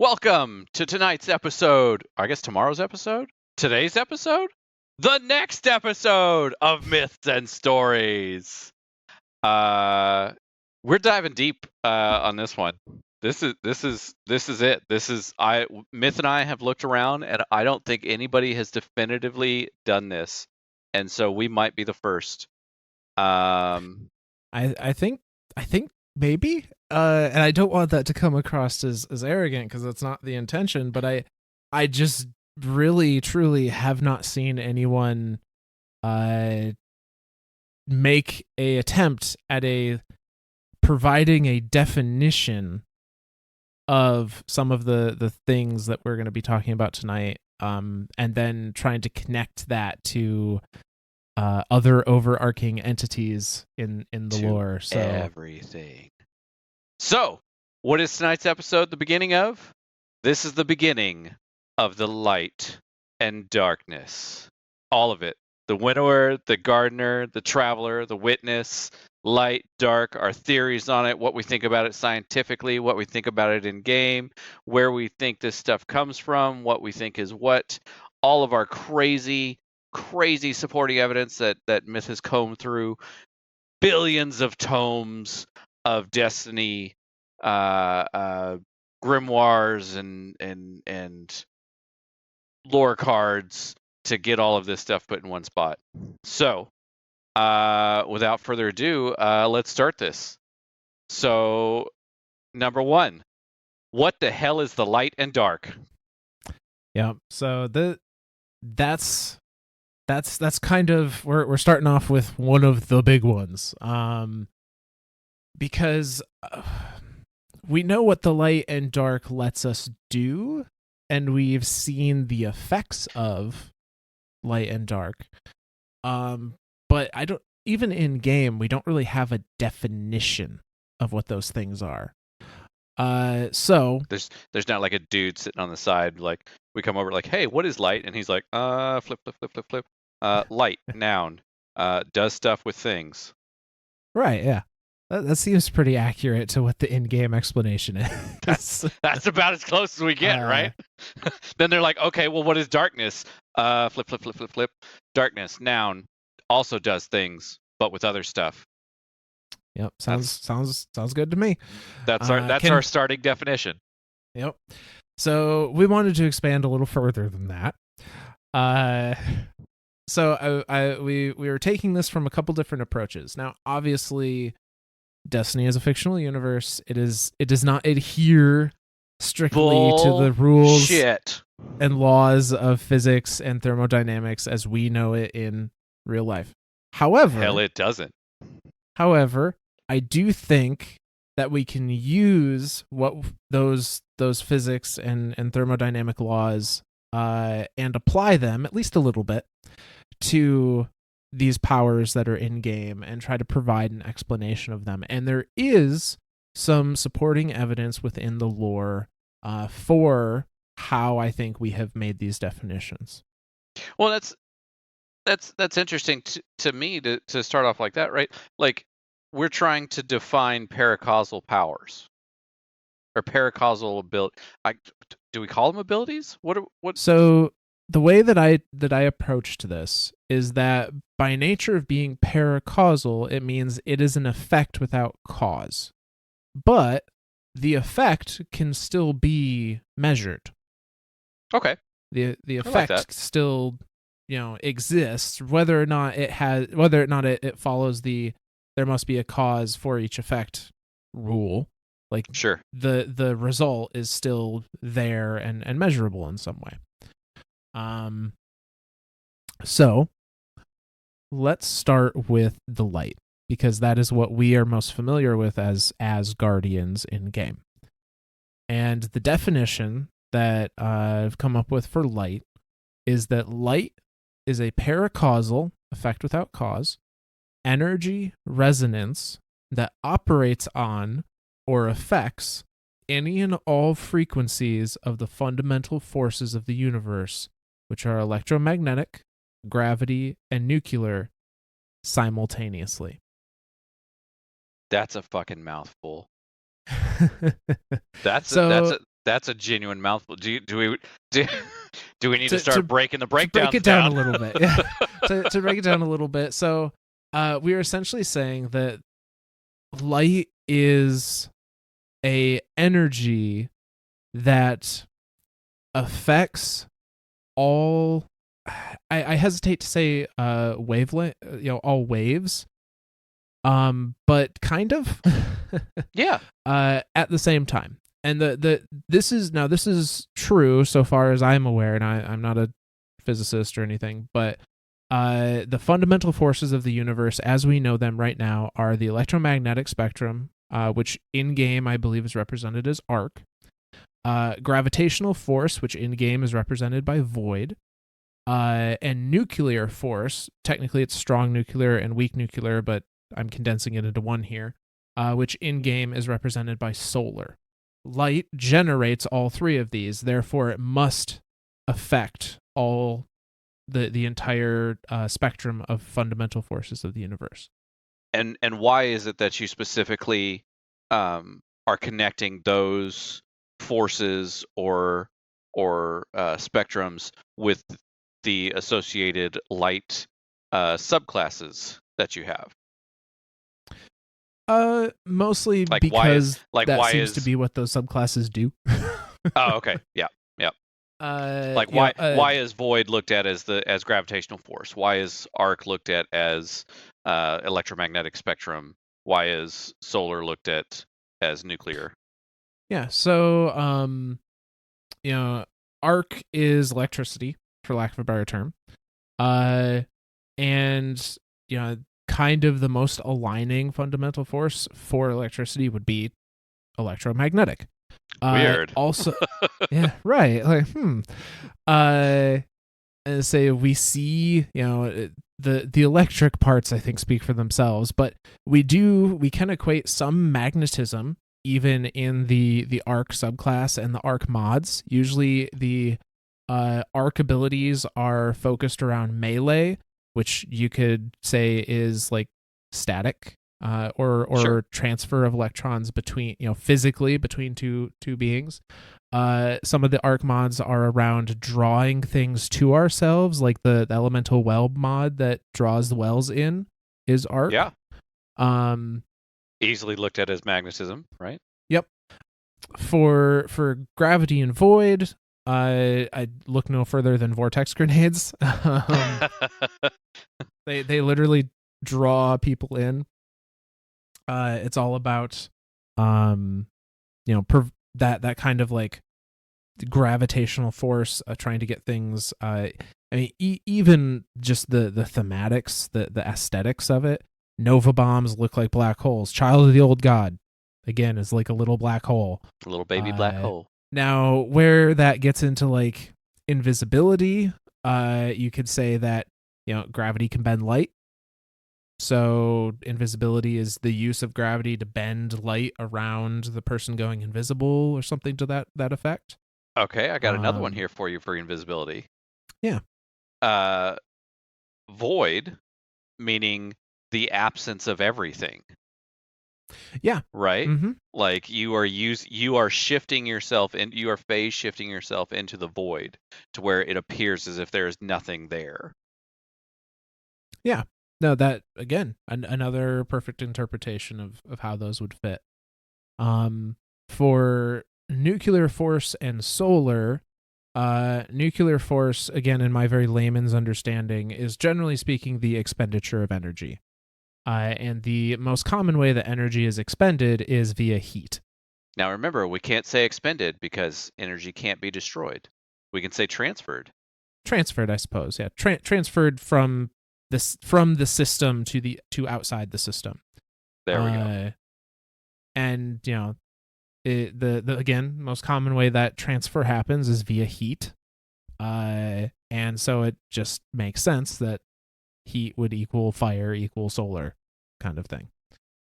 Welcome to tonight's episode. I guess tomorrow's episode? Today's episode? The next episode of Myths and Stories. We're diving deep on this one. This is it. Myth and I have looked around and I don't think anybody has definitively done this. And so we might be the first. I think maybe, and I don't want that to come across as arrogant because that's not the intention. But I just really truly have not seen anyone make a attempt at providing a definition of some of the things that we're going to be talking about tonight, and then trying to connect that to other overarching entities in the lore. So everything. So, what is tonight's episode the beginning of? This is the beginning of the light and darkness. All of it. The Winnower, the Gardener, the Traveler, the Witness, light, dark, our theories on it, what we think about it scientifically, what we think about it in game, where we think this stuff comes from, what we think is what, all of our crazy supporting evidence that Myth has combed through billions of tomes of Destiny, grimoires and lore cards to get all of this stuff put in one spot. So, without further ado, let's start this. So, number one, what the hell is the light and dark? Yeah. So that's kind of we're starting off with one of the big ones, because we know what the light and dark lets us do, and we've seen the effects of light and dark. But I don't, even in game, we don't really have a definition of what those things are. So there's not like a dude sitting on the side, like we come over like, hey, what is light? And he's like, flip. Light, noun, does stuff with things. Right, yeah. That seems pretty accurate to what the in-game explanation is. That's about as close as we get, right? Then they're like, okay, well, what is darkness? Flip. Darkness, noun, also does things, but with other stuff. Yep, sounds good to me. That's our starting definition. Yep. So we wanted to expand a little further than that. So we were taking this from a couple different approaches. Now, obviously, Destiny is a fictional universe. It does not adhere strictly to the rules and laws of physics and thermodynamics as we know it in real life. However, hell, it doesn't. However, I do think that we can use what those physics and thermodynamic laws and apply them at least a little bit to these powers that are in game and try to provide an explanation of them. And there is some supporting evidence within the lore for how I think we have made these definitions. Well, that's interesting to me to start off like that, right? Like, we're trying to define paracausal powers or paracausal ability. Do we call them abilities? What? So the way that I approached this is that by nature of being paracausal, it means it is an effect without cause. But the effect can still be measured. Okay. The effect still, exists, whether or not it follows the there must be a cause for each effect rule. Like, sure, the result is still there and measurable in some way. So let's start with the light, because that is what we are most familiar with as guardians in game. And the definition that I've come up with for light is that light is a paracausal, effect without cause, energy resonance that operates on or affects any and all frequencies of the fundamental forces of the universe, which are electromagnetic, gravity, and nuclear, simultaneously. That's a fucking mouthful. That's a genuine mouthful. Do do we need to start breaking the breakdowns break it down a little bit? Yeah. to break it down a little bit. So, we are essentially saying that light is a energy that affects all. I hesitate to say wavelength, all waves. But kind of. Yeah. At the same time. And this is true so far as I'm aware, and I'm not a physicist or anything, but the fundamental forces of the universe as we know them right now are the electromagnetic spectrum, which in game I believe is represented as arc, gravitational force, which in game is represented by void, and nuclear force. Technically, it's strong nuclear and weak nuclear, but I'm condensing it into one here, which in game is represented by solar. Light generates all three of these, therefore it must affect all the entire spectrum of fundamental forces of the universe. And why is it that you specifically are connecting those forces or spectrums with the associated light subclasses that you have? Mostly because that seems to be what those subclasses do. Oh, okay. Yeah. Why is void looked at as gravitational force? Why is arc looked at as electromagnetic spectrum? Why is solar looked at as nuclear? Yeah. So arc is electricity, for lack of a better term. And kind of the most aligning fundamental force for electricity would be electromagnetic. Weird. Also, yeah, right. Like, and say we see, the electric parts I think speak for themselves, but we can equate some magnetism even in the arc subclass and the arc mods. Usually the arc abilities are focused around melee, which you could say is like static, or Sure. transfer of electrons between, physically between two beings. Some of the arc mods are around drawing things to ourselves, like the elemental well mod that draws the wells in is arc. Yeah. Easily looked at as magnetism, right? Yep. For gravity and void, I look no further than vortex grenades. They literally draw people in. It's all about that kind of like gravitational force, trying to get things. I mean, even just the thematics, the aesthetics of it. Nova bombs look like black holes. Child of the Old God, again, is like a little black hole. A little baby black hole. Now, where that gets into like invisibility, you could say that gravity can bend light. So invisibility is the use of gravity to bend light around the person going invisible or something to that effect. Okay, I got another one here for you for invisibility. Yeah. Void, meaning the absence of everything. Yeah. Right? Mm-hmm. Like you are shifting yourself, and you are phase shifting yourself into the void to where it appears as if there is nothing there. Yeah. No, that again, another perfect interpretation of how those would fit. For nuclear force and solar, nuclear force, again, in my very layman's understanding, is generally speaking the expenditure of energy. And the most common way that energy is expended is via heat. Now remember, we can't say expended because energy can't be destroyed. We can say transferred. Transferred, I suppose. Yeah, transferred from the system to outside the system. There we go. And the again, most common way that transfer happens is via heat. And so it just makes sense that heat would equal fire equal solar kind of thing.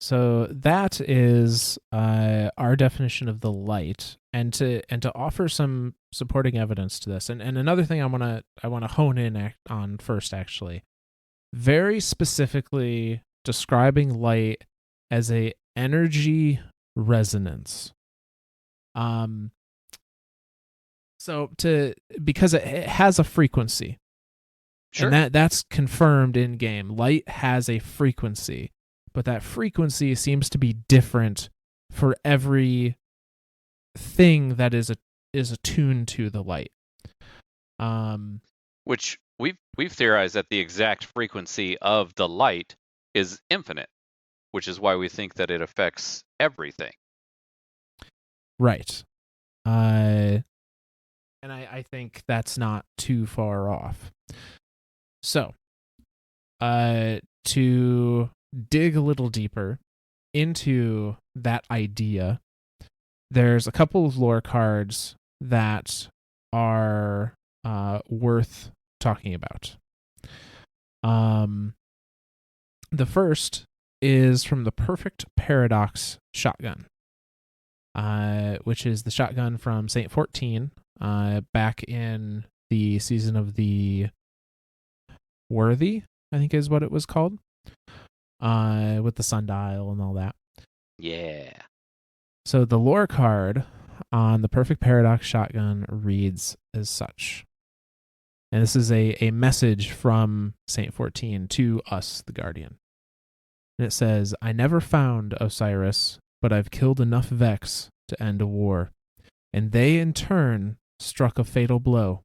So that is our definition of the light, and to offer some supporting evidence to this. And another thing I want to hone in on first, actually, very specifically describing light as a energy resonance. So because it has a frequency, Sure. and that's confirmed in game. Light has a frequency, but that frequency seems to be different for every thing that is attuned to the light. Which we've theorized that the exact frequency of the light is infinite, which is why we think that it affects everything. Right. And I think that's not too far off. So, to dig a little deeper into that idea, there's a couple of lore cards that are worth talking about. The first is from the Perfect Paradox shotgun, which is the shotgun from Saint 14, back in the season of the Worthy, I think is what it was called, with the sundial and all that. Yeah. So the lore card on the Perfect Paradox shotgun reads as such. And this is a message from Saint 14 to us, the Guardian. And it says, I never found Osiris, but I've killed enough Vex to end a war. And they, in turn, struck a fatal blow.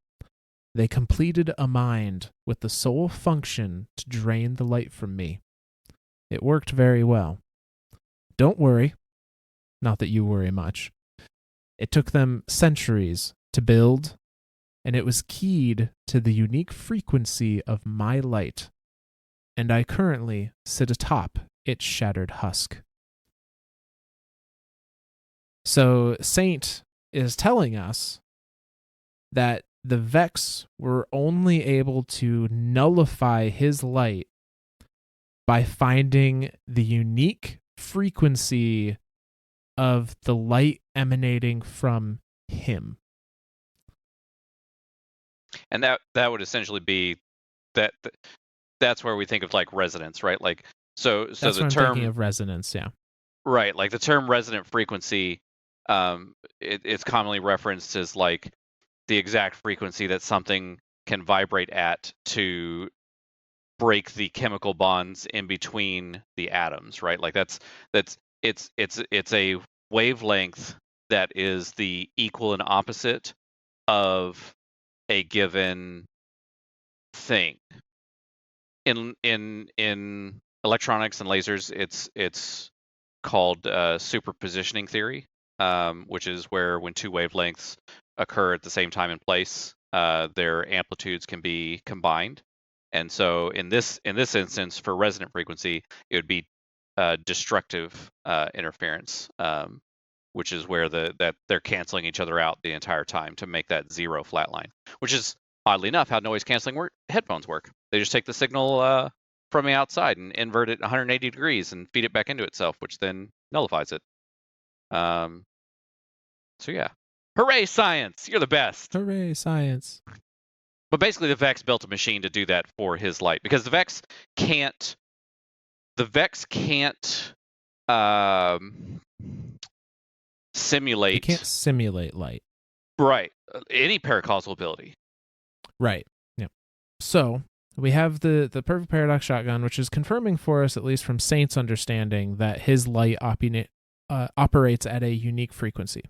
They completed a mind with the sole function to drain the light from me. It worked very well. Don't worry. Not that you worry much. It took them centuries to build, and it was keyed to the unique frequency of my light, and I currently sit atop its shattered husk. So Saint is telling us that the Vex were only able to nullify his light by finding the unique frequency of the light emanating from him. And that would essentially be that's where we think of like resonance, right? Like so That's the what I'm term thinking of resonance, yeah. right, like the term resonant frequency, it's commonly referenced as like the exact frequency that something can vibrate at to break the chemical bonds in between the atoms, right? Like it's a wavelength that is the equal and opposite of a given thing. In electronics and lasers, it's called superpositioning theory, which is where when two wavelengths occur at the same time and place, their amplitudes can be combined. And so in this instance, for resonant frequency, it would be destructive interference, which is where that they're canceling each other out the entire time to make that zero flat line, which is oddly enough how noise canceling headphones work. They just take the signal from the outside and invert it 180 degrees and feed it back into itself, which then nullifies it. So yeah, hooray science! You're the best. Hooray, science. But basically, the Vex built a machine to do that for his light because the Vex can't. Simulate. It can't simulate light. Right. Any paracausal ability. Right. Yeah. So we have the Perfect Paradox shotgun, which is confirming for us, at least from Saint's understanding, that his light operates at a unique frequency,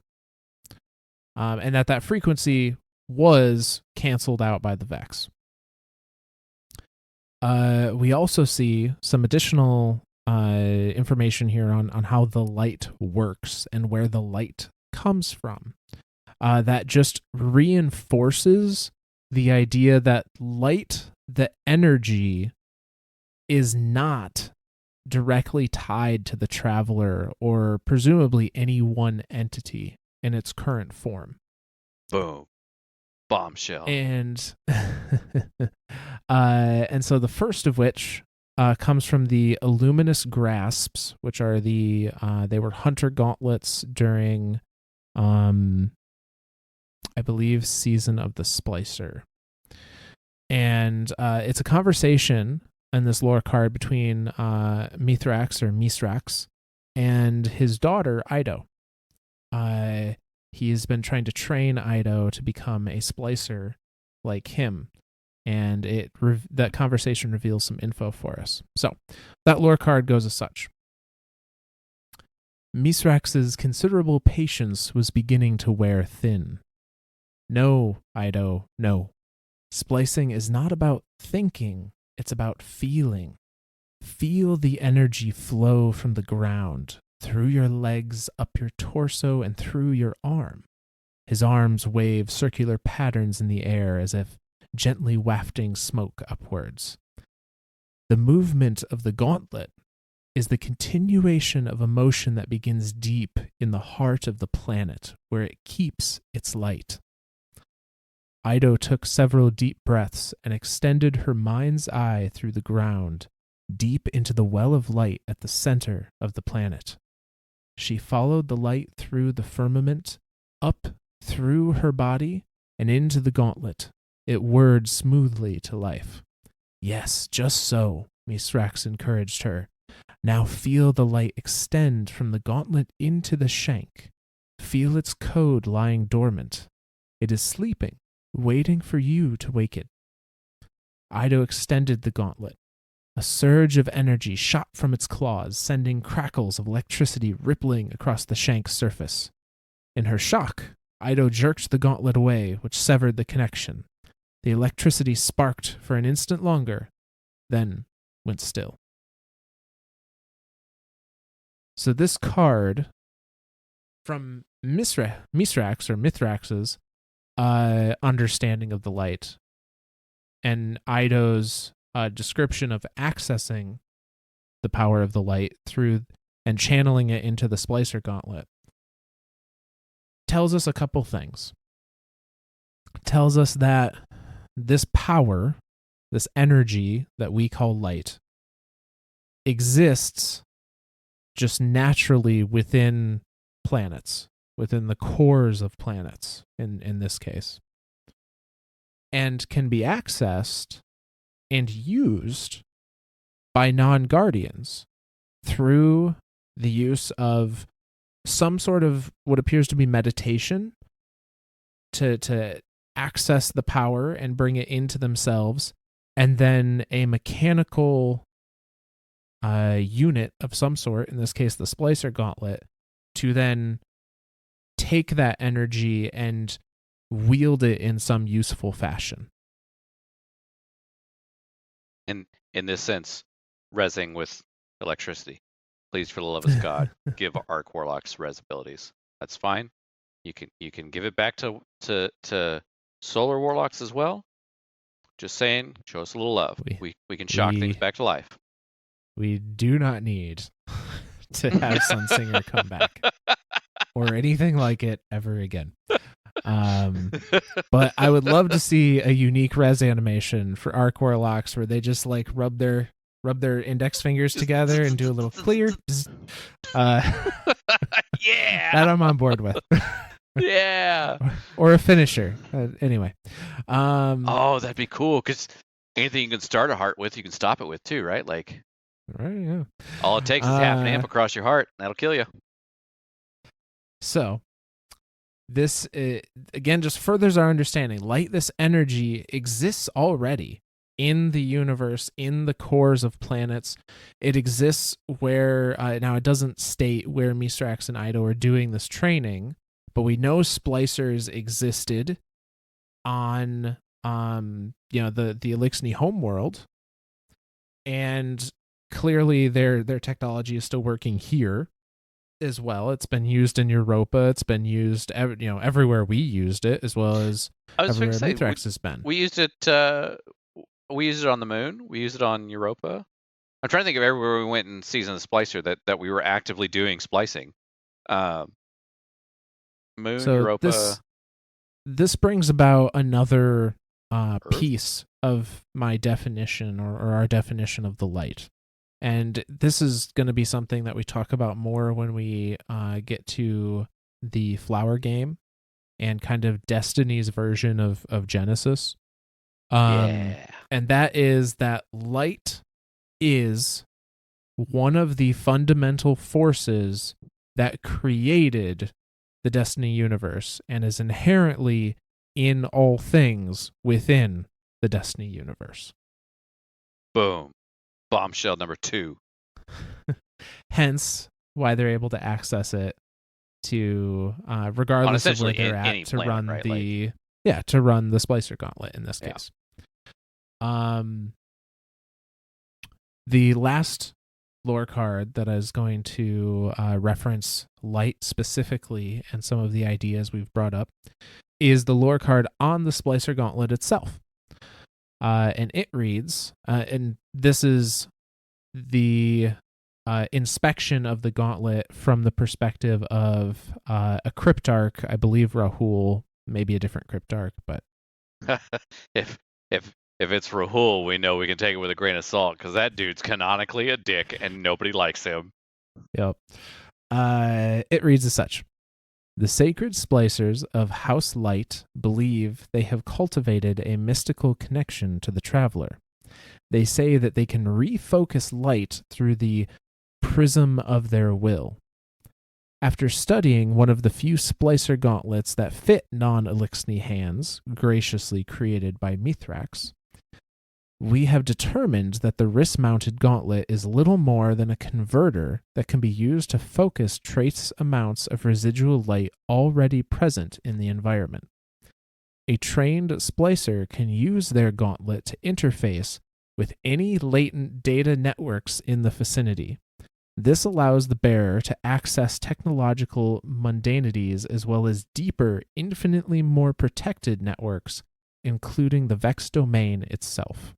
and that frequency was canceled out by the Vex. We also see some additional information here on how the light works and where the light comes from. That just reinforces the idea that light, the energy, is not directly tied to the traveler or presumably any one entity in its current form. Boom. Bombshell. And so the first of which comes from the Illuminous Grasps, which are they were hunter gauntlets during I believe Season of the Splicer. And it's a conversation in this lore card between Mithrax or Misrax and his daughter Ido. he has been trying to train Ido to become a splicer like him. And that conversation reveals some info for us. So that lore card goes as such. Mithrax's considerable patience was beginning to wear thin. No, Ido, no. Splicing is not about thinking, it's about feeling. Feel the energy flow from the ground, through your legs, up your torso, and through your arm. His arms wave circular patterns in the air as if gently wafting smoke upwards. The movement of the gauntlet is the continuation of a motion that begins deep in the heart of the planet, where it keeps its light. Ido took several deep breaths and extended her mind's eye through the ground, deep into the well of light at the center of the planet. She followed the light through the firmament, up through her body, and into the gauntlet. It whirred smoothly to life. Yes, just so, Mithrax encouraged her. Now feel the light extend from the gauntlet into the shank. Feel its code lying dormant. It is sleeping, waiting for you to wake it. Ido extended the gauntlet. A surge of energy shot from its claws, sending crackles of electricity rippling across the shank's surface. In her shock, Ido jerked the gauntlet away, which severed the connection. The electricity sparked for an instant longer, then went still. So this card, from Mithrax's understanding of the light, and Ido's description of accessing the power of the light through and channeling it into the Splicer Gauntlet, tells us a couple things. It tells us that this power, this energy that we call light, exists just naturally within planets, within the cores of planets in this case, and can be accessed and used by non-guardians through the use of some sort of what appears to be meditation to access the power and bring it into themselves, and then a mechanical unit of some sort, in this case the Splicer Gauntlet, to then take that energy and wield it in some useful fashion. And in this sense, resing with electricity. Please, for the love of God, give Arc Warlocks res abilities. That's fine. You can give it back to Solar Warlocks as well. Just saying, show us a little love. We can shock things back to life. We do not need to have Sunsinger come back or anything like it ever again. But I would love to see a unique res animation for Arc Warlocks where they just like rub their index fingers together and do a little clear. Yeah, that I'm on board with. Yeah, or a finisher. Anyway, oh, that'd be cool because anything you can start a heart with, you can stop it with too, right? Like, right? Yeah. All it takes is half an amp across your heart. That'll kill you. So, this again just furthers our understanding. Light, this energy exists already in the universe, in the cores of planets. It exists where now it doesn't state where Mithrax and Ido are doing this training, but we know splicers existed on the Elixni homeworld, and clearly their technology is still working here as well. It's been used in Europa. It's been used everywhere we used it, as well as everywhere Mithrax has been. We used it. We used it on the moon. We used it on Europa. I'm trying to think of everywhere we went in Season of the Splicer that we were actively doing splicing. Moon, so Europa. This brings about another piece of my definition or our definition of the light. And this is going to be something that we talk about more when we get to the Flower game and kind of Destiny's version of Genesis. Yeah. And that is that light is one of the fundamental forces that created the Destiny universe and is inherently in all things within the Destiny universe. Boom. Bombshell number 2. Hence why they're able to access it to regardless of where they're at to run the to run the Splicer Gauntlet in this case. The last lore card that I was going to reference light specifically and some of the ideas we've brought up is the lore card on the Splicer Gauntlet itself. And it reads, and this is the inspection of the gauntlet from the perspective of a Cryptarch, I believe Rahul, maybe a different Cryptarch, but if it's Rahul, we know we can take it with a grain of salt because that dude's canonically a dick and nobody likes him. Yep. It reads as such. The sacred splicers of House Light believe they have cultivated a mystical connection to the traveler. They say that they can refocus light through the prism of their will. After studying one of the few splicer gauntlets that fit non-Elixni hands, graciously created by Mithrax, we have determined that the wrist-mounted gauntlet is little more than a converter that can be used to focus trace amounts of residual light already present in the environment. A trained splicer can use their gauntlet to interface with any latent data networks in the vicinity. This allows the bearer to access technological mundanities as well as deeper, infinitely more protected networks, including the Vex domain itself.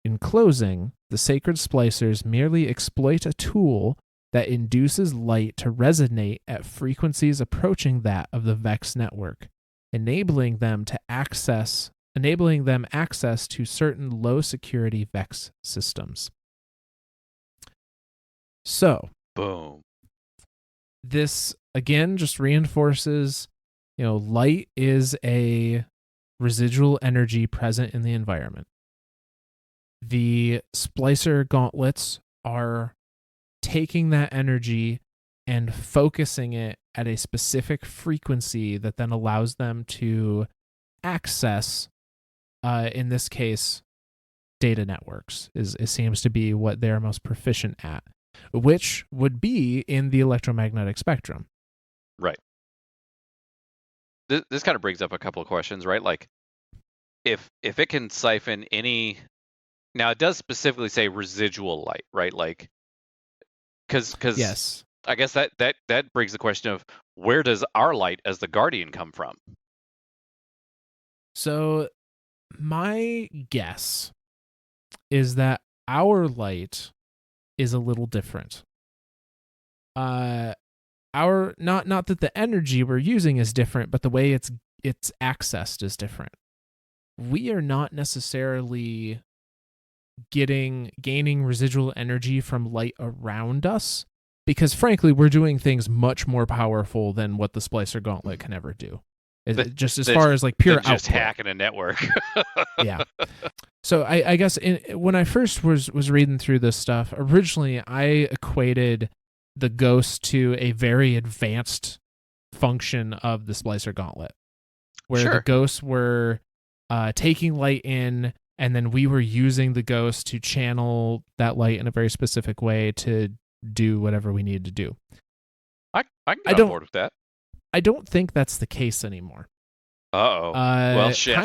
In closing, the sacred splicers merely exploit a tool that induces light to resonate at frequencies approaching that of the Vex network, enabling them access to certain low-security Vex systems. So, boom. This, again, just reinforces, light is a residual energy present in the environment. The splicer gauntlets are taking that energy and focusing it at a specific frequency that then allows them to access, in this case, data networks. It seems to be what they're most proficient at, which would be in the electromagnetic spectrum. Right. This kind of brings up a couple of questions, right? Like, if it can siphon any... Now, it does specifically say residual light, right? Like, because yes. I guess that brings the question of where does our light as the Guardian come from? So, my guess is that our light is a little different. Not that the energy we're using is different, but the way it's accessed is different. We are not necessarily gaining residual energy from light around us, because frankly we're doing things much more powerful than what the Splicer Gauntlet can ever do. Just as far as like pure output. Just hacking a network. Yeah. So I guess when I first was reading through this stuff, originally I equated the Ghost to a very advanced function of the Splicer Gauntlet, where the Ghosts were taking light in, and then we were using the Ghost to channel that light in a very specific way to do whatever we needed to do. I can get on board with that. I don't think that's the case anymore. Uh-oh. Well, shit.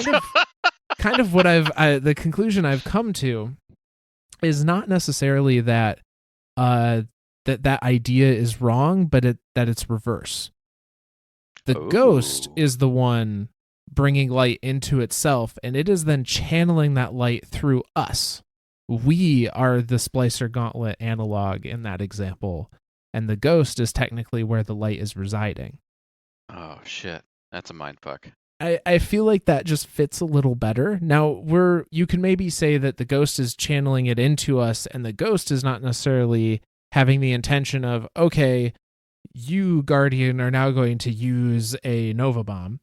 Kind of what the conclusion I've come to is not necessarily that that idea is wrong, but that it's reverse. The Ghost is the one bringing light into itself, and it is then channeling that light through us. We are the Splicer Gauntlet analog in that example, and the Ghost is technically where the light is residing. Oh, shit. That's a mindfuck. I feel like that just fits a little better. Now, you can maybe say that the Ghost is channeling it into us, and the Ghost is not necessarily having the intention of, okay, you, Guardian, are now going to use a Nova Bomb.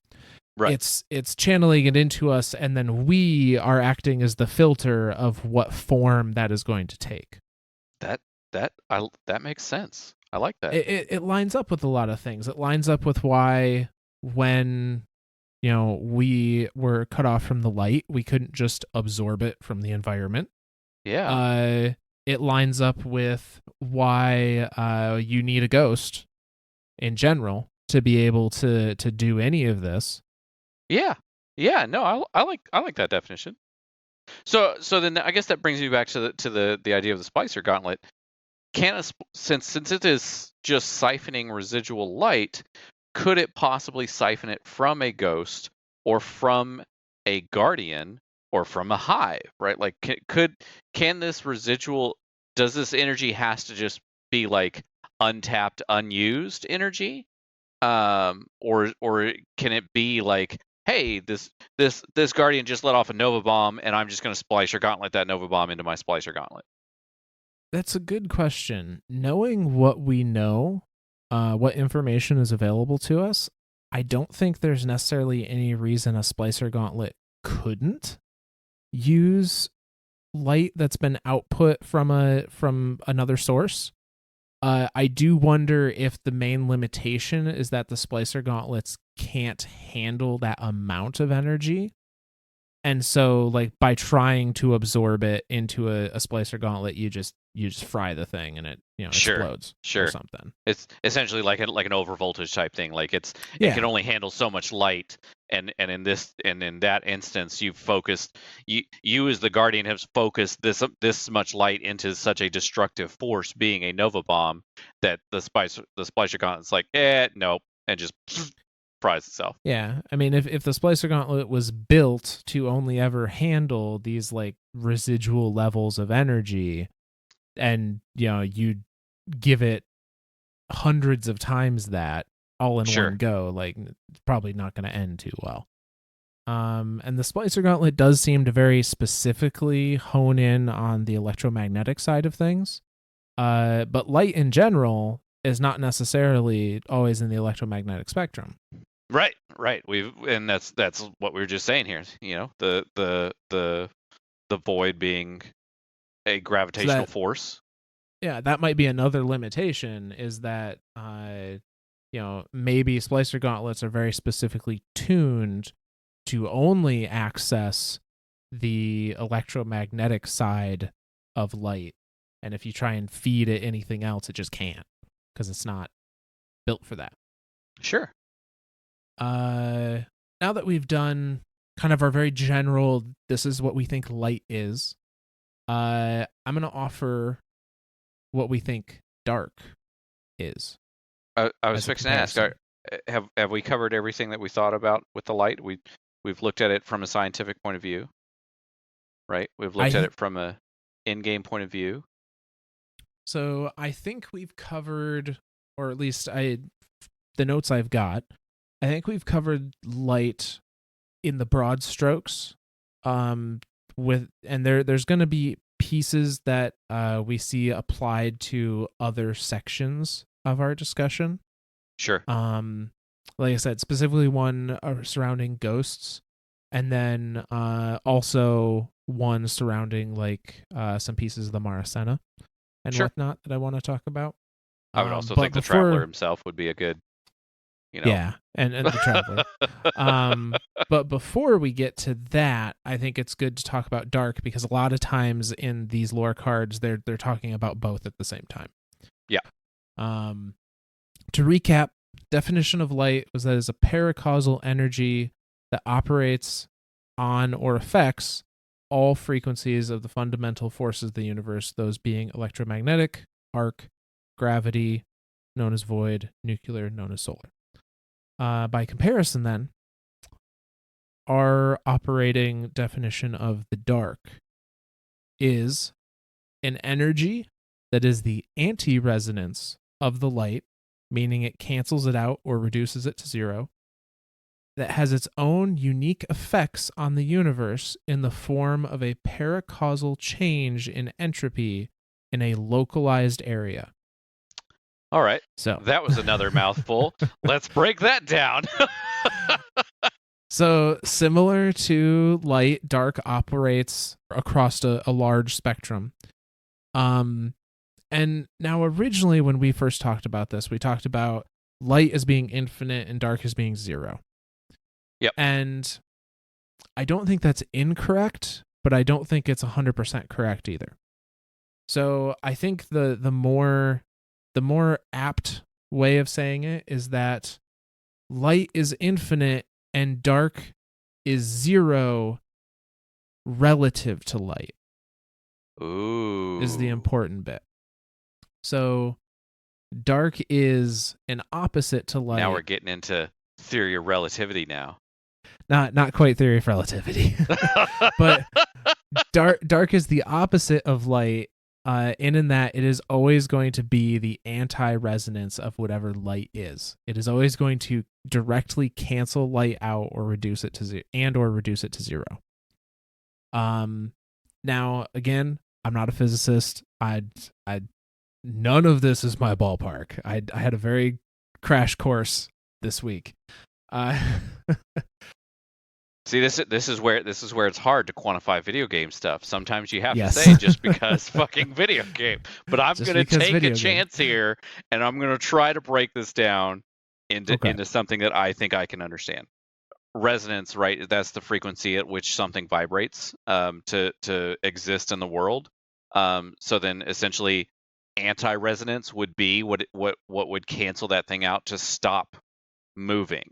Right. It's channeling it into us, and then we are acting as the filter of what form that is going to take. That makes sense. I like that. It lines up with a lot of things. It lines up with why when we were cut off from the light, we couldn't just absorb it from the environment. Yeah. It lines up with why you need a ghost in general to be able to do any of this. Yeah. Yeah. No, I like that definition. So then I guess that brings me back to the idea of the splicer gauntlet. Since it is just siphoning residual light, could it possibly siphon it from a ghost or from a guardian or from a hive, right? Like can this residual, does this energy has to just be like untapped, unused energy? Or can it be like, hey, this guardian just let off a nova bomb and I'm just going to splicer gauntlet that nova bomb into my splicer gauntlet? That's a good question. Knowing what we know, what information is available to us, I don't think there's necessarily any reason a splicer gauntlet couldn't use light that's been output from another source. I do wonder if the main limitation is that the splicer gauntlets can't handle that amount of energy. And so, like, by trying to absorb it into a splicer gauntlet, you just fry the thing and it explodes or something. It's essentially like an overvoltage type thing. Like it can only handle so much light, and in that instance, you as the guardian have focused this much light into such a destructive force, being a nova bomb, that the splicer gauntlet's like, nope, and just fries itself. Yeah, I mean, if the splicer gauntlet was built to only ever handle these like residual levels of energy, and you give it hundreds of times that all in one go, like, it's probably not going to end too well. And the splicer gauntlet does seem to very specifically hone in on the electromagnetic side of things. But light in general is not necessarily always in the electromagnetic spectrum. Right. And that's what we were just saying here. The void being a gravitational force. Yeah, that might be another limitation, is that maybe splicer gauntlets are very specifically tuned to only access the electromagnetic side of light, and if you try and feed it anything else, it just can't, because it's not built for that. Sure. Now that we've done kind of our very general, this is what we think light is, I'm going to offer what we think dark is. I was fixing to ask, have we covered everything that we thought about with the light? We've looked at it from a scientific point of view, right? We've looked at it from a in-game point of view. So I think we've covered, or at least the notes I've got, I think we've covered light in the broad strokes. There's going to be pieces that we see applied to other sections of our discussion. Sure. Like I said, specifically one surrounding ghosts, and then also one surrounding like some pieces of the Maracena and whatnot that I want to talk about. I would also think the Traveler himself would be a good, Yeah, and the Traveler. But before we get to that, I think it's good to talk about dark, because a lot of times in these lore cards, they're talking about both at the same time. Yeah. To recap, definition of light was that it's a paracausal energy that operates on or affects all frequencies of the fundamental forces of the universe, those being electromagnetic, arc, gravity, known as void, nuclear, known as solar. By comparison, then, our operating definition of the dark is an energy that is the anti-resonance of the light, meaning it cancels it out or reduces it to zero, that has its own unique effects on the universe in the form of a paracausal change in entropy in a localized area. All right. So that was another mouthful. Let's break that down. So similar to light, dark operates across a large spectrum. And And now originally when we first talked about this, we talked about light as being infinite and dark as being zero. Yep. And I don't think that's incorrect, but I don't think it's 100% correct either. So I think the more apt way of saying it is that light is infinite and dark is zero relative to light. Ooh. Is the important bit. So dark is an opposite to light. Now we're getting into theory of relativity now. Not quite theory of relativity. But dark is the opposite of light, in that it is always going to be the anti-resonance of whatever light is. It is always going to directly cancel light out or reduce it to zero. Now again, I'm not a physicist. None of this is my ballpark. I had a very crash course this week. See, this is where it's hard to quantify video game stuff. Sometimes you have Yes. to say just because fucking video game. But I'm Just going to because take a video chance here, and I'm going to try to break this down into Okay. into something that I think I can understand. Resonance, right? That's the frequency at which something vibrates to exist in the world. So then, essentially, anti-resonance would be what would cancel that thing out to stop moving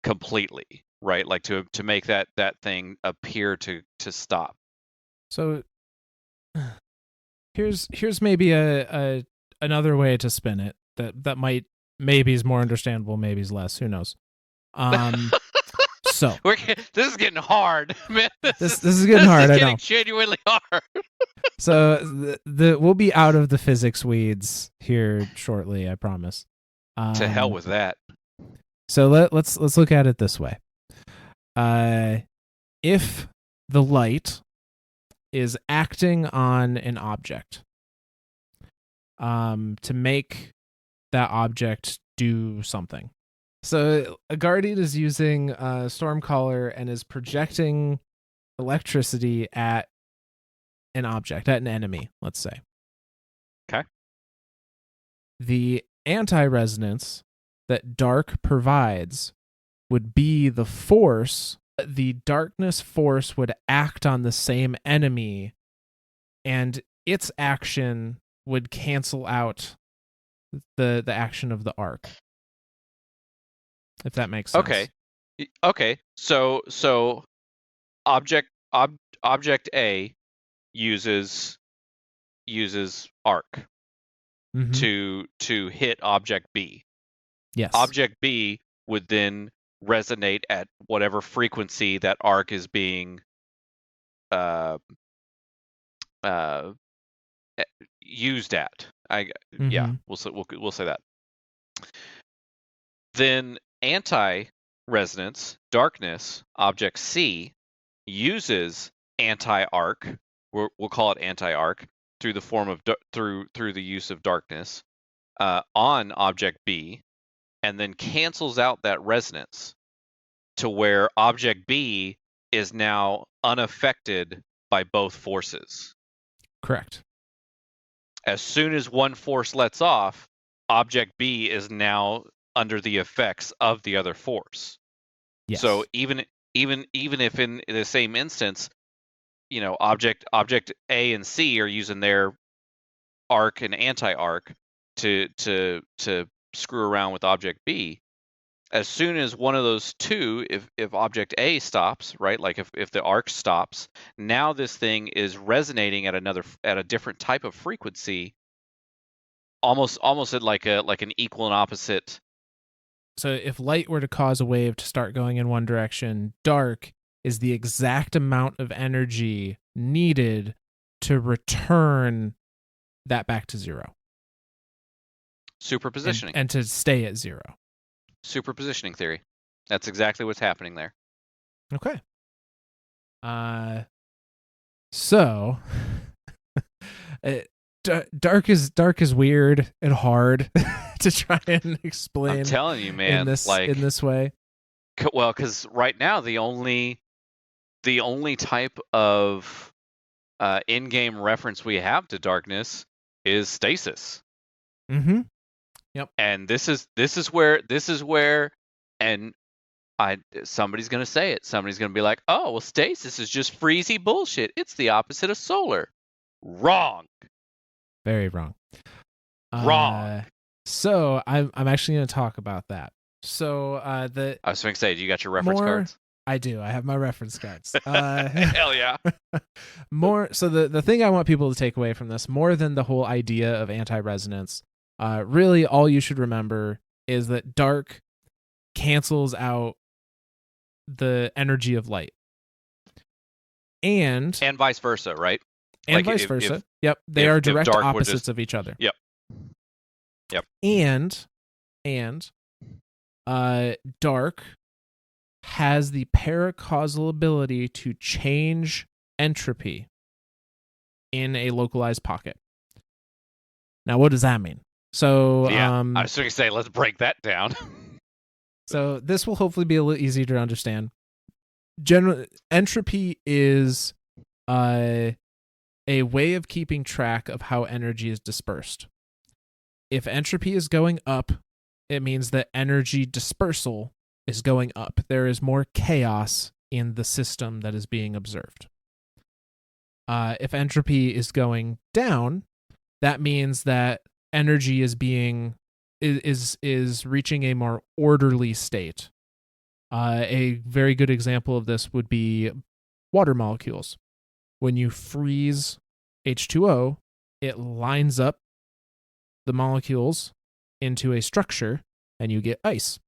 completely, right? Like to make that thing appear to stop. So here's maybe a another way to spin it that might maybe is more understandable, maybe is less. Who knows? So This is getting hard, man. This is getting hard. This is I know. Genuinely hard. So we'll be out of the physics weeds here shortly, I promise. To hell with that. So let's look at it this way. If the light is acting on an object, to make that object do something. So a guardian is using Stormcaller and is projecting electricity at an object, at an enemy, let's say. Okay. The anti-resonance that dark provides would be the force. The darkness force would act on the same enemy, and its action would cancel out the action of the arc. If that makes sense. Okay. So object A uses arc to hit object B. Yes. Object B would then resonate at whatever frequency that arc is being used at. Yeah, we'll say that. Then anti-resonance, darkness, object C uses anti-arc. We'll call it anti-arc through the form of through the use of darkness on object B, and then cancels out that resonance to where object B is now unaffected by both forces. Correct. As soon as one force lets off, object B is now under the effects of the other force. Yes. So even if in the same instance, object A and C are using their arc and anti-arc to screw around with object B, as soon as one of those two, if object A stops, right, like if the arc stops, now this thing is resonating at a different type of frequency, almost at like an equal and opposite. So if light were to cause a wave to start going in one direction, dark is the exact amount of energy needed to return that back to zero. Superpositioning. And to stay at zero. Superpositioning theory. That's exactly what's happening there. Okay. So dark is weird and hard to try and explain. I'm telling you, man, in this way. Well, because right now the only type of in-game reference we have to darkness is stasis. Mm-hmm. Yep. And this is where and somebody's gonna say it. Somebody's gonna be like, oh well, stasis is just freezy bullshit. It's the opposite of solar. Wrong. Very wrong. Wrong. So I'm actually going to talk about that. So the I was going to say, do you got your reference cards? I do. I have my reference cards. Hell yeah. More. So the thing I want people to take away from this, more than the whole idea of anti-resonance, really all you should remember is that dark cancels out the energy of light, and vice versa, right? And like vice versa. Yep, they are direct opposites of each other. Yep. And dark has the paracausal ability to change entropy in a localized pocket. Now, what does that mean? So, I was going to say, let's break that down. So this will hopefully be a little easier to understand. Entropy is a way of keeping track of how energy is dispersed. If entropy is going up, it means that energy dispersal is going up. There is more chaos in the system that is being observed. If entropy is going down, that means that energy is reaching a more orderly state. A very good example of this would be water molecules. When you freeze H2O, it lines up the molecules into a structure and you get ice.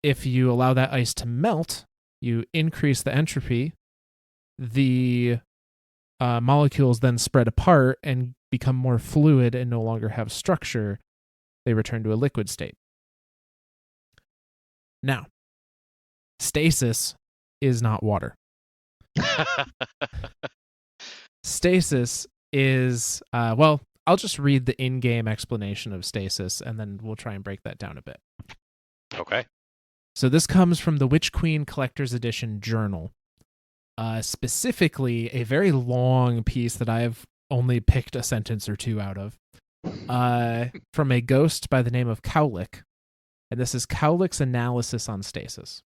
If you allow that ice to melt, you increase the entropy. The molecules then spread apart and become more fluid and no longer have structure. They return to a liquid state. Now, stasis is not water. Stasis is, I'll just read the in-game explanation of stasis, and then we'll try and break that down a bit. Okay. So this comes from the Witch Queen Collector's Edition journal. Specifically, a very long piece that I've only picked a sentence or two out of, from a ghost by the name of Cowlick. And this is Cowlick's analysis on stasis.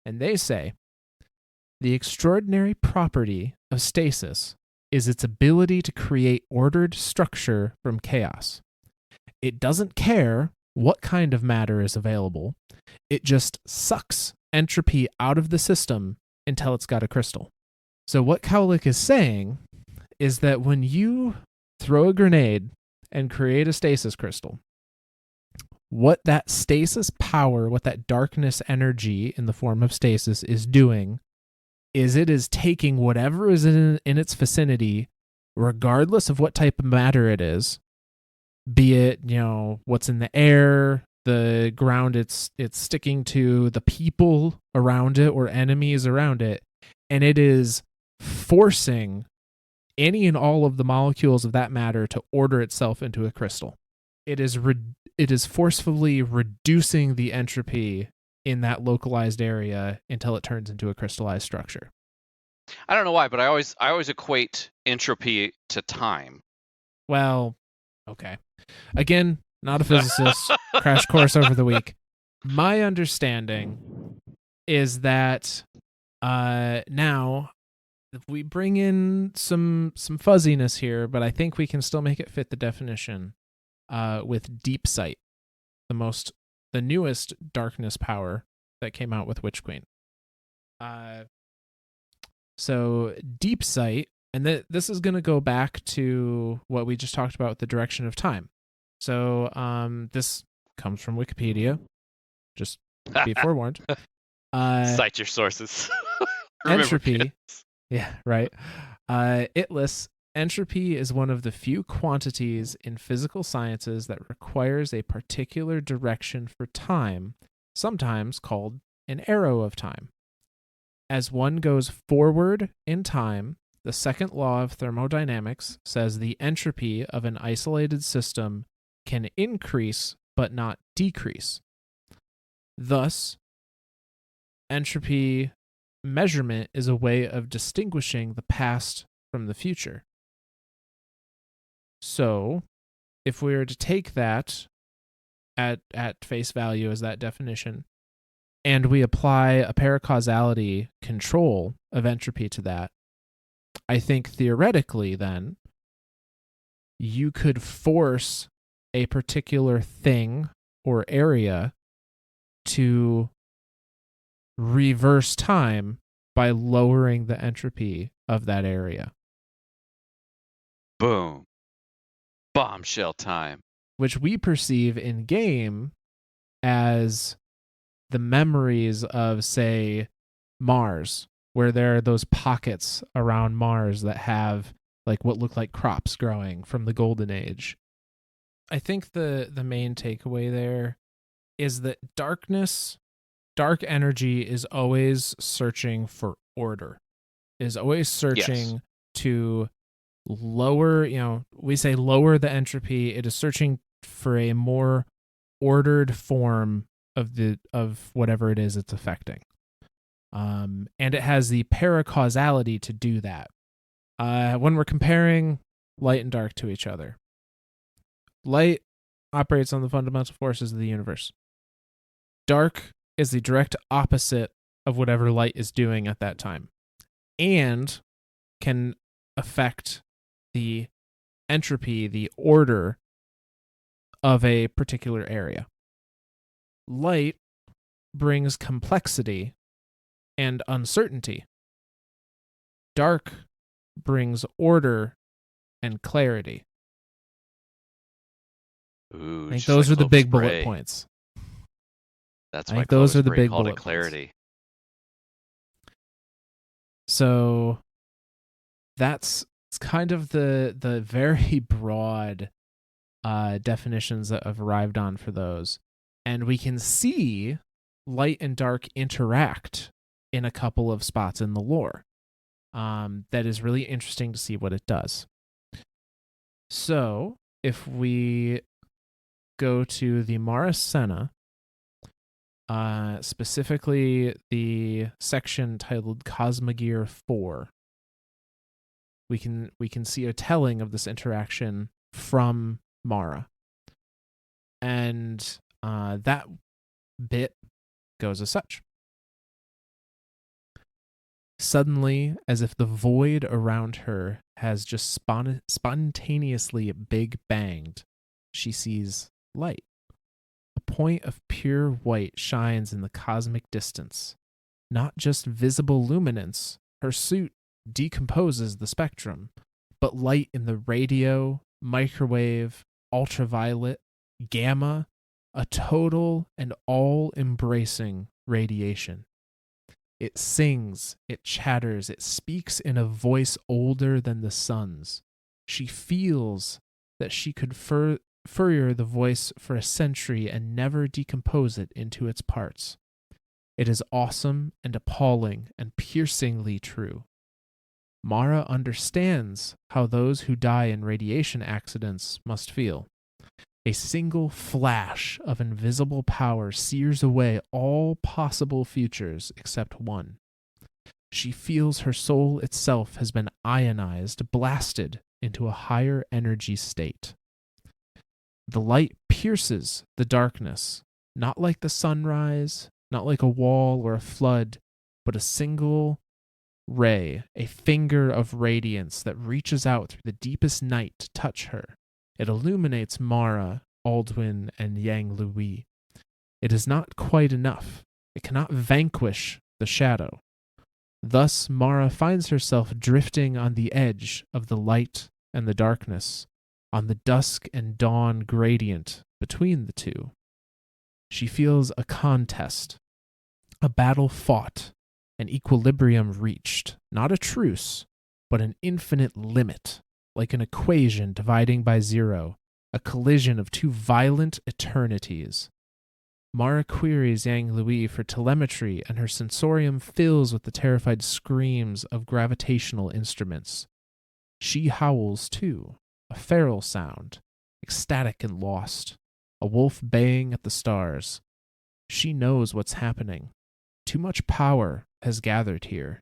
And they say, the extraordinary property of stasis is its ability to create ordered structure from chaos. It doesn't care what kind of matter is available. It just sucks entropy out of the system until it's got a crystal. So what Cowlick is saying is that when you throw a grenade and create a stasis crystal, what that stasis power, what that darkness energy in the form of stasis is doing is it is taking whatever is in its vicinity, regardless of what type of matter it is, be it, what's in the air, the ground it's sticking to, the people around it or enemies around it, and it is forcing any and all of the molecules of that matter to order itself into a crystal. It is forcefully reducing the entropy in that localized area until it turns into a crystallized structure. I don't know why, but I always equate entropy to time. Well, okay. Again, not a physicist. Crash course over the week. My understanding is that now we bring in some fuzziness here, but I think we can still make it fit the definition with deep sight, the newest darkness power that came out with Witch Queen. So deep sight, and this is going to go back to what we just talked about with the direction of time. So this comes from Wikipedia. Just be forewarned. Cite your sources. Entropy. Yeah, right. It lists entropy is one of the few quantities in physical sciences that requires a particular direction for time, sometimes called an arrow of time. As one goes forward in time, the second law of thermodynamics says the entropy of an isolated system can increase but not decrease. Thus, entropy measurement is a way of distinguishing the past from the future. So, if we were to take that at face value as that definition, and we apply a paracausality control of entropy to that, I think theoretically then you could force a particular thing or area to reverse time by lowering the entropy of that area. Boom. Bombshell time. Which we perceive in game as the memories of, say, Mars, where there are those pockets around Mars that have like what look like crops growing from the Golden Age. I think the main takeaway there is that dark energy is always searching for order, is always searching to lower, we say lower the entropy. It is searching for a more ordered form of whatever it is it's affecting. And it has the paracausality to do that. When we're comparing light and dark to each other, light operates on the fundamental forces of the universe. Dark is the direct opposite of whatever light is doing at that time, and can affect the entropy, the order of a particular area. Light brings complexity and uncertainty. Dark brings order and clarity. Ooh, I think those are the big bullet points. That's I why think those are the Clovis big called bullet it clarity. So that's kind of the very broad definitions that I've arrived on for those. And we can see light and dark interact in a couple of spots in the lore. That is really interesting to see what it does. So if we go to the Mara Senna, specifically the section titled Cosmogear 4, we can see a telling of this interaction from Mara. And that bit goes as such. Suddenly, as if the void around her has just spontaneously big banged, she sees light. A point of pure white shines in the cosmic distance. Not just visible luminance, her suit decomposes the spectrum, but light in the radio, microwave, ultraviolet, gamma, a total and all-embracing radiation. It sings, it chatters, it speaks in a voice older than the sun's. She feels that she could furrier the voice for a century and never decompose it into its parts. It is awesome and appalling and piercingly true. Mara understands how those who die in radiation accidents must feel. A single flash of invisible power sears away all possible futures except one. She feels her soul itself has been ionized, blasted into a higher energy state. The light pierces the darkness, not like the sunrise, not like a wall or a flood, but a single ray, a finger of radiance that reaches out through the deepest night to touch her. It illuminates Mara, Aldwin, and Yang Lui. It is not quite enough. It cannot vanquish the shadow. Thus, Mara finds herself drifting on the edge of the light and the darkness, on the dusk and dawn gradient between the two. She feels a contest, a battle fought, an equilibrium reached, not a truce, but an infinite limit, like an equation dividing by zero, a collision of two violent eternities. Mara queries Yang Lui for telemetry, and her sensorium fills with the terrified screams of gravitational instruments. She howls too, a feral sound, ecstatic and lost, a wolf baying at the stars. She knows what's happening. Too much power has gathered here.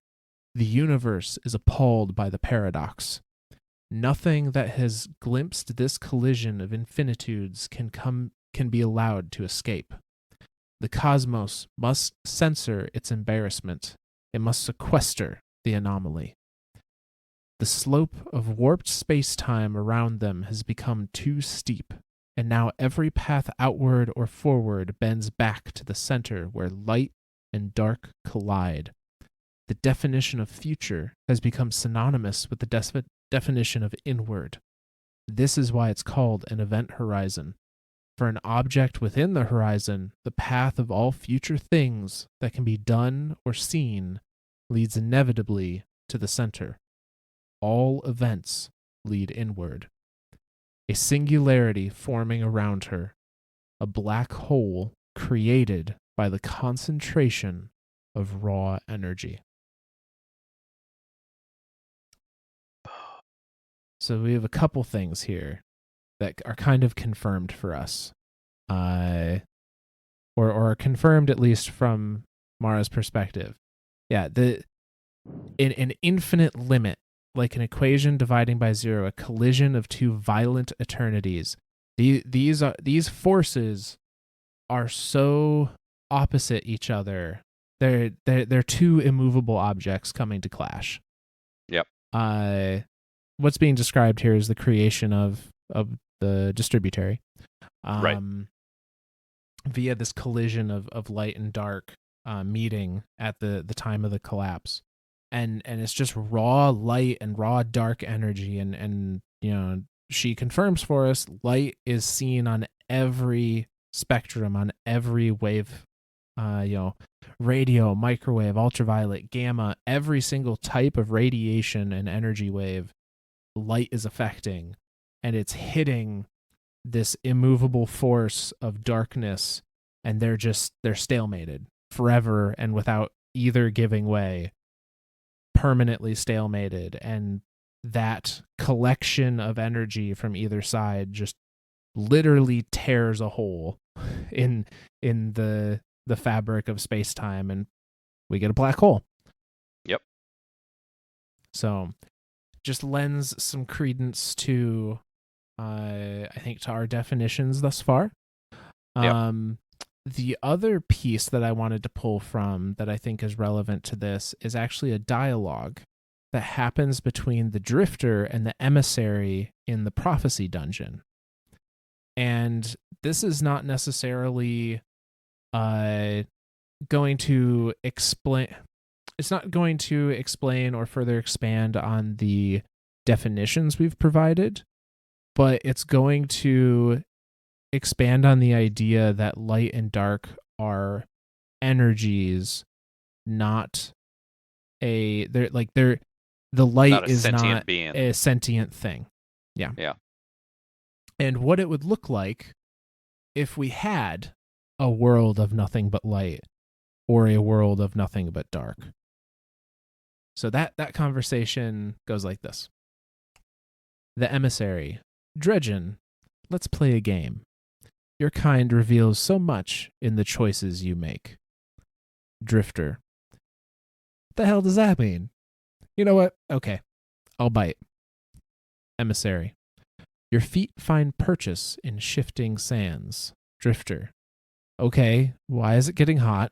The universe is appalled by the paradox. Nothing that has glimpsed this collision of infinitudes can be allowed to escape. The cosmos must censor its embarrassment. It must sequester the anomaly. The slope of warped space-time around them has become too steep, and now every path outward or forward bends back to the center where light and dark collide. The definition of future has become synonymous with the definition of inward. This is why it's called an event horizon. For an object within the horizon, the path of all future things that can be done or seen leads inevitably to the center. All events lead inward. A singularity forming around her, a black hole created by the concentration of raw energy. So we have a couple things here that are kind of confirmed for us, or are confirmed at least from Mara's perspective. Yeah, in an infinite limit, like an equation dividing by zero, a collision of two violent eternities. These forces are so opposite each other. They're two immovable objects coming to clash. Yep. What's being described here is the creation of the distributary, Right. via this collision of light and dark meeting at the time of the collapse, and it's just raw light and raw dark energy, and she confirms for us light is seen on every spectrum, on every wave, radio, microwave, ultraviolet, gamma, every single type of radiation and energy wave light is affecting, and it's hitting this immovable force of darkness, and they're stalemated forever and without either giving way, permanently stalemated. And that collection of energy from either side just literally tears a hole in the fabric of space-time, and we get a black hole. Yep. So just lends some credence to I think to our definitions thus far. Yep. The other piece that I wanted to pull from that I think is relevant to this is actually a dialogue that happens between the Drifter and the Emissary in the Prophecy Dungeon. And this is not necessarily going to explain... It's not going to explain or further expand on the definitions we've provided, but it's going to expand on the idea that light and dark are energies, not the light Not a is sentient not being. a sentient thing. Yeah. Yeah. And what it would look like if we had a world of nothing but light or a world of nothing but dark. So that conversation goes like this. The Emissary. Dredgen, let's play a game. Your kind reveals so much in the choices you make. Drifter. What the hell does that mean? You know what? Okay, I'll bite. Emissary. Your feet find purchase in shifting sands. Drifter. Okay, why is it getting hot?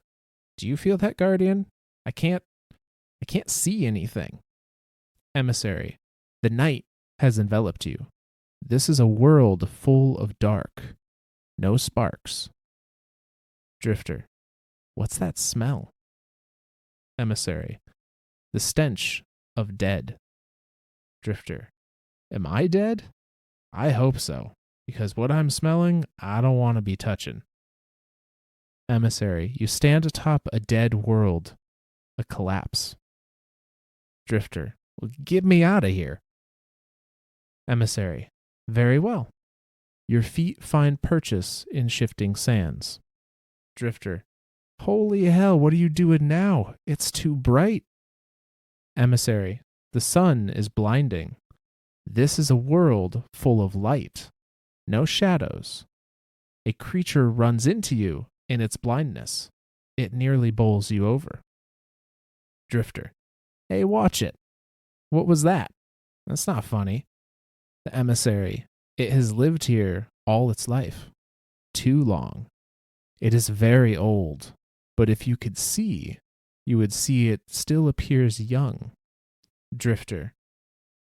Do you feel that, Guardian? I can't see anything. Emissary. The night has enveloped you. This is a world full of dark. No sparks. Drifter. What's that smell? Emissary. The stench of dead. Drifter. Am I dead? I hope so, because what I'm smelling, I don't want to be touching. Emissary. You stand atop a dead world. A collapse. Drifter. Well, get me out of here. Emissary. Very well. Your feet find purchase in shifting sands. Drifter. Holy hell, what are you doing now? It's too bright. Emissary. The sun is blinding. This is a world full of light. No shadows. A creature runs into you in its blindness. It nearly bowls you over. Drifter. Hey, watch it. What was that? That's not funny. The emissary. It has lived here all its life. Too long. It is very old, but if you could see, you would see it still appears young. Drifter.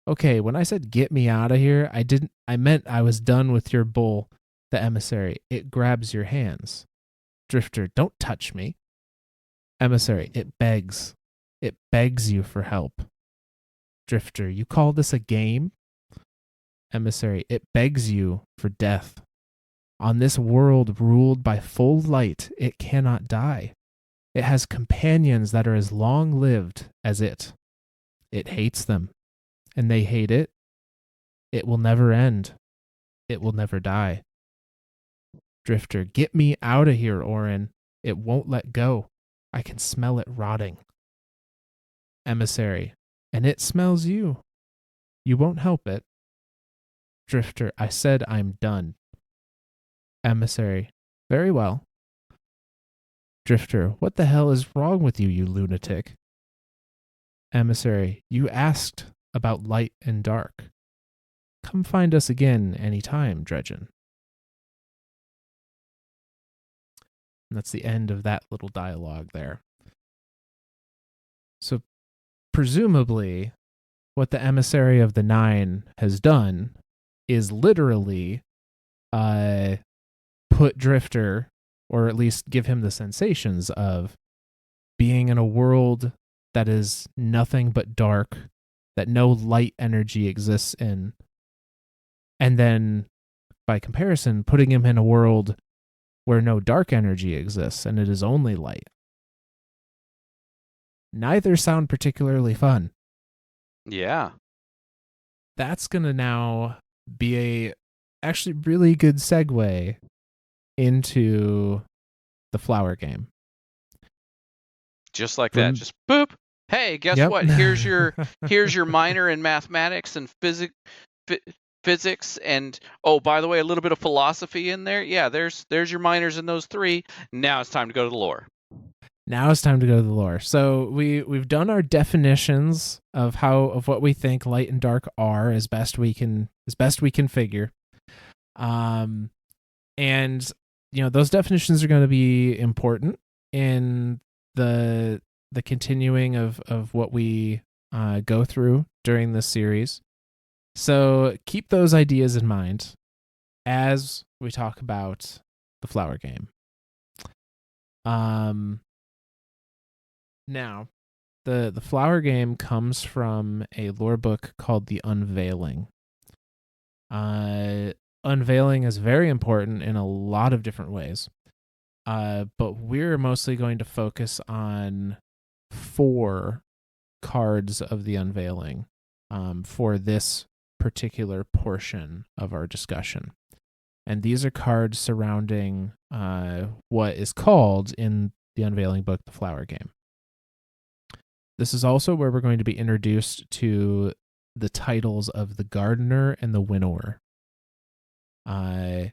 Okay, when I said get me out of here, I meant I was done with your bull. The emissary. It grabs your hands. Drifter. Don't touch me. Emissary. It begs. It begs you for help. Drifter. You call this a game? Emissary. It begs you for death. On this world ruled by full light, it cannot die. It has companions that are as long-lived as it. It hates them, and they hate it. It will never end. It will never die. Drifter, get me out of here, Orin. It won't let go. I can smell it rotting. Emissary, and it smells you. You won't help it. Drifter, I said I'm done. Emissary, very well. Drifter, what the hell is wrong with you, you lunatic? Emissary, you asked about light and dark. Come find us again any time, Dredgen. And that's the end of that little dialogue there. So, presumably, what the emissary of the Nine has done is literally put Drifter, or at least give him the sensations of being in a world that is nothing but dark, that no light energy exists in. And then, by comparison, putting him in a world where no dark energy exists and it is only light. Neither sound particularly fun. Yeah. That's going to now be a actually really good segue into the flower game. Just like that. Just boop. Hey, guess what? Here's your minor in mathematics and physics, and oh, by the way, a little bit of philosophy in there. Yeah, there's your minors in those three. Now it's time to go to the lore. Now it's time to go to the lore. So we've done our definitions of what we think light and dark are as best we can figure. And those definitions are going to be important in the continuing of what we go through during this series. So keep those ideas in mind as we talk about the flower game. Now, the flower game comes from a lore book called The Unveiling. Unveiling is very important in a lot of different ways. But we're mostly going to focus on 4 cards of the Unveiling for this particular portion of our discussion. And these are cards surrounding what is called in the Unveiling book the flower game. This is also where we're going to be introduced to the titles of the Gardener and the Winnower. And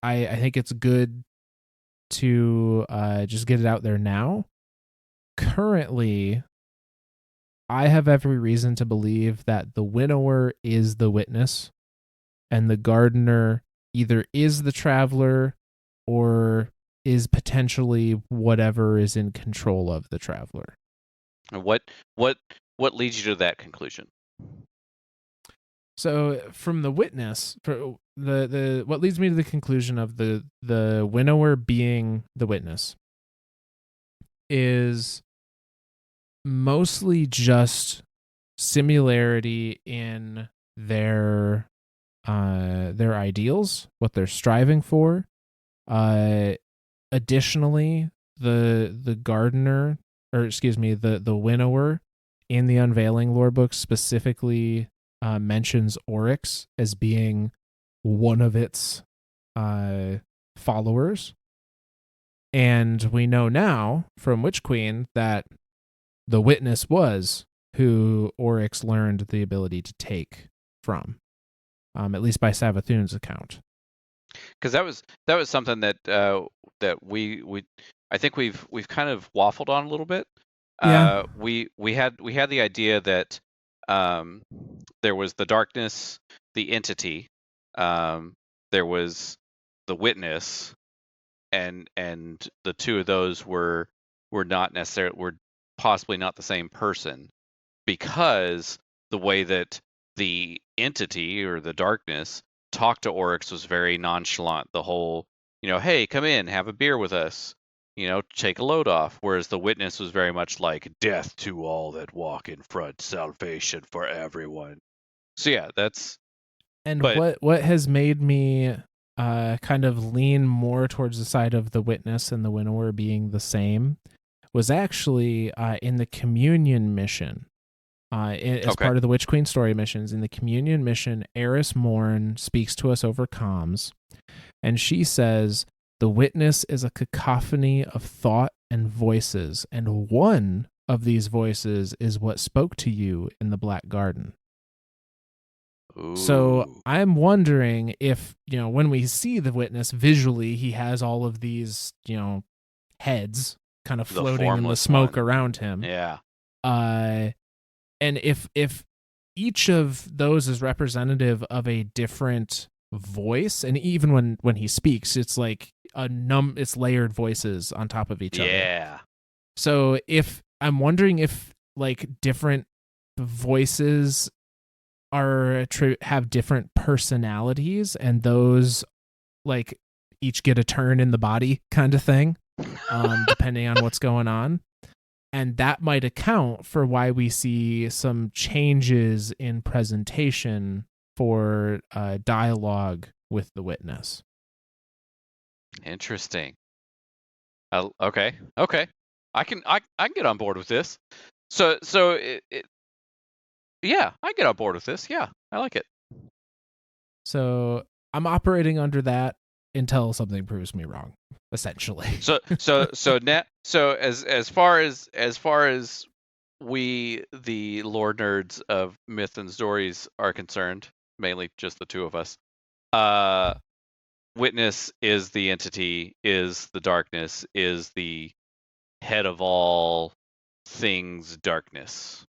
I think it's good to just get it out there now. Currently, I have every reason to believe that the Winnower is the witness, and the Gardener either is the traveler or is potentially whatever is in control of the traveler. And what leads you to that conclusion? So from the witness, for the what leads me to the conclusion of the Winnower being the witness is mostly just similarity in their ideals, what they're striving for. Additionally, the Gardener, or excuse me, the Winnower in the Unveiling lore book specifically mentions Oryx as being one of its followers. And we know now from Witch Queen that the witness was who Oryx learned the ability to take from, at least by Savathun's account. Because that was something that we I think we've kind of waffled on a little bit. Yeah. We had the idea that there was the darkness, the entity, there was the witness, and the two of those were not necessarily, were possibly not the same person, because the way that the entity or the darkness talked to Oryx was very nonchalant. The whole, hey, come in, have a beer with us, take a load off. Whereas the witness was very much like, death to all that walk in front, salvation for everyone. So yeah, that's. And But what has made me kind of lean more towards the side of the witness and the winnower being the same was actually in the communion mission. As part of the Witch Queen story missions, in the communion mission, Eris Morn speaks to us over comms, and she says, the witness is a cacophony of thought and voices, and one of these voices is what spoke to you in the Black Garden. Ooh. So I'm wondering if, when we see the witness visually, he has all of these, heads kind of floating in the smoke around him. Yeah. And if each of those is representative of a different voice, and even when he speaks, it's like it's layered voices on top of each other. Yeah. So if I'm wondering if like different voices have different personalities, and those like each get a turn in the body kind of thing, depending on what's going on. And that might account for why we see some changes in presentation for dialogue with the witness. Interesting. Okay. I can get on board with this. So yeah, I get on board with this. Yeah, I like it. So I'm operating under that until something proves me wrong, essentially. So as far as we, the lore nerds of myth and stories, are concerned, mainly just the two of us, witness is the entity, is the darkness, is the head of all things darkness.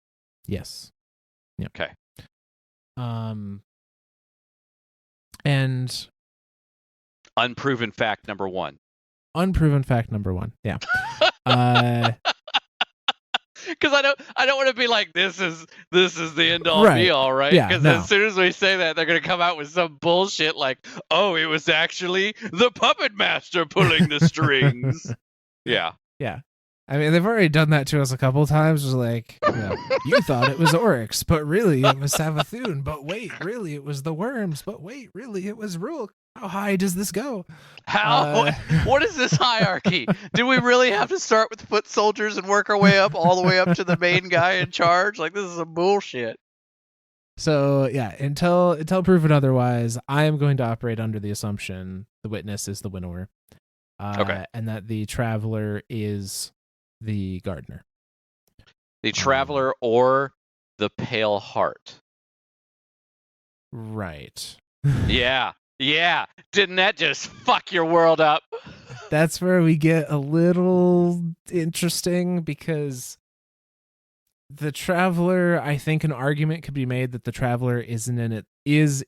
Yes. Yep. Okay. And unproven fact number one. Yeah. Because I don't want to be like, this is the end all be all, right? Because as soon as we say that, they're gonna come out with some bullshit like, oh, it was actually the puppet master pulling the strings. Yeah. I mean, they've already done that to us a couple of times. It was like, you thought it was Oryx, but really it was Savathun. But wait, really it was the worms. But wait, really it was Rook. How high does this go? What is this hierarchy? Do we really have to start with foot soldiers and work our way up all the way up to the main guy in charge? Like, this is some bullshit. So yeah, until proven otherwise, I am going to operate under the assumption the witness is the winnower, and that the traveler is the gardener. The traveler or the pale heart. Right. Yeah. Didn't that just fuck your world up? That's where we get a little interesting, because the traveler, I think an argument could be made that the traveler is in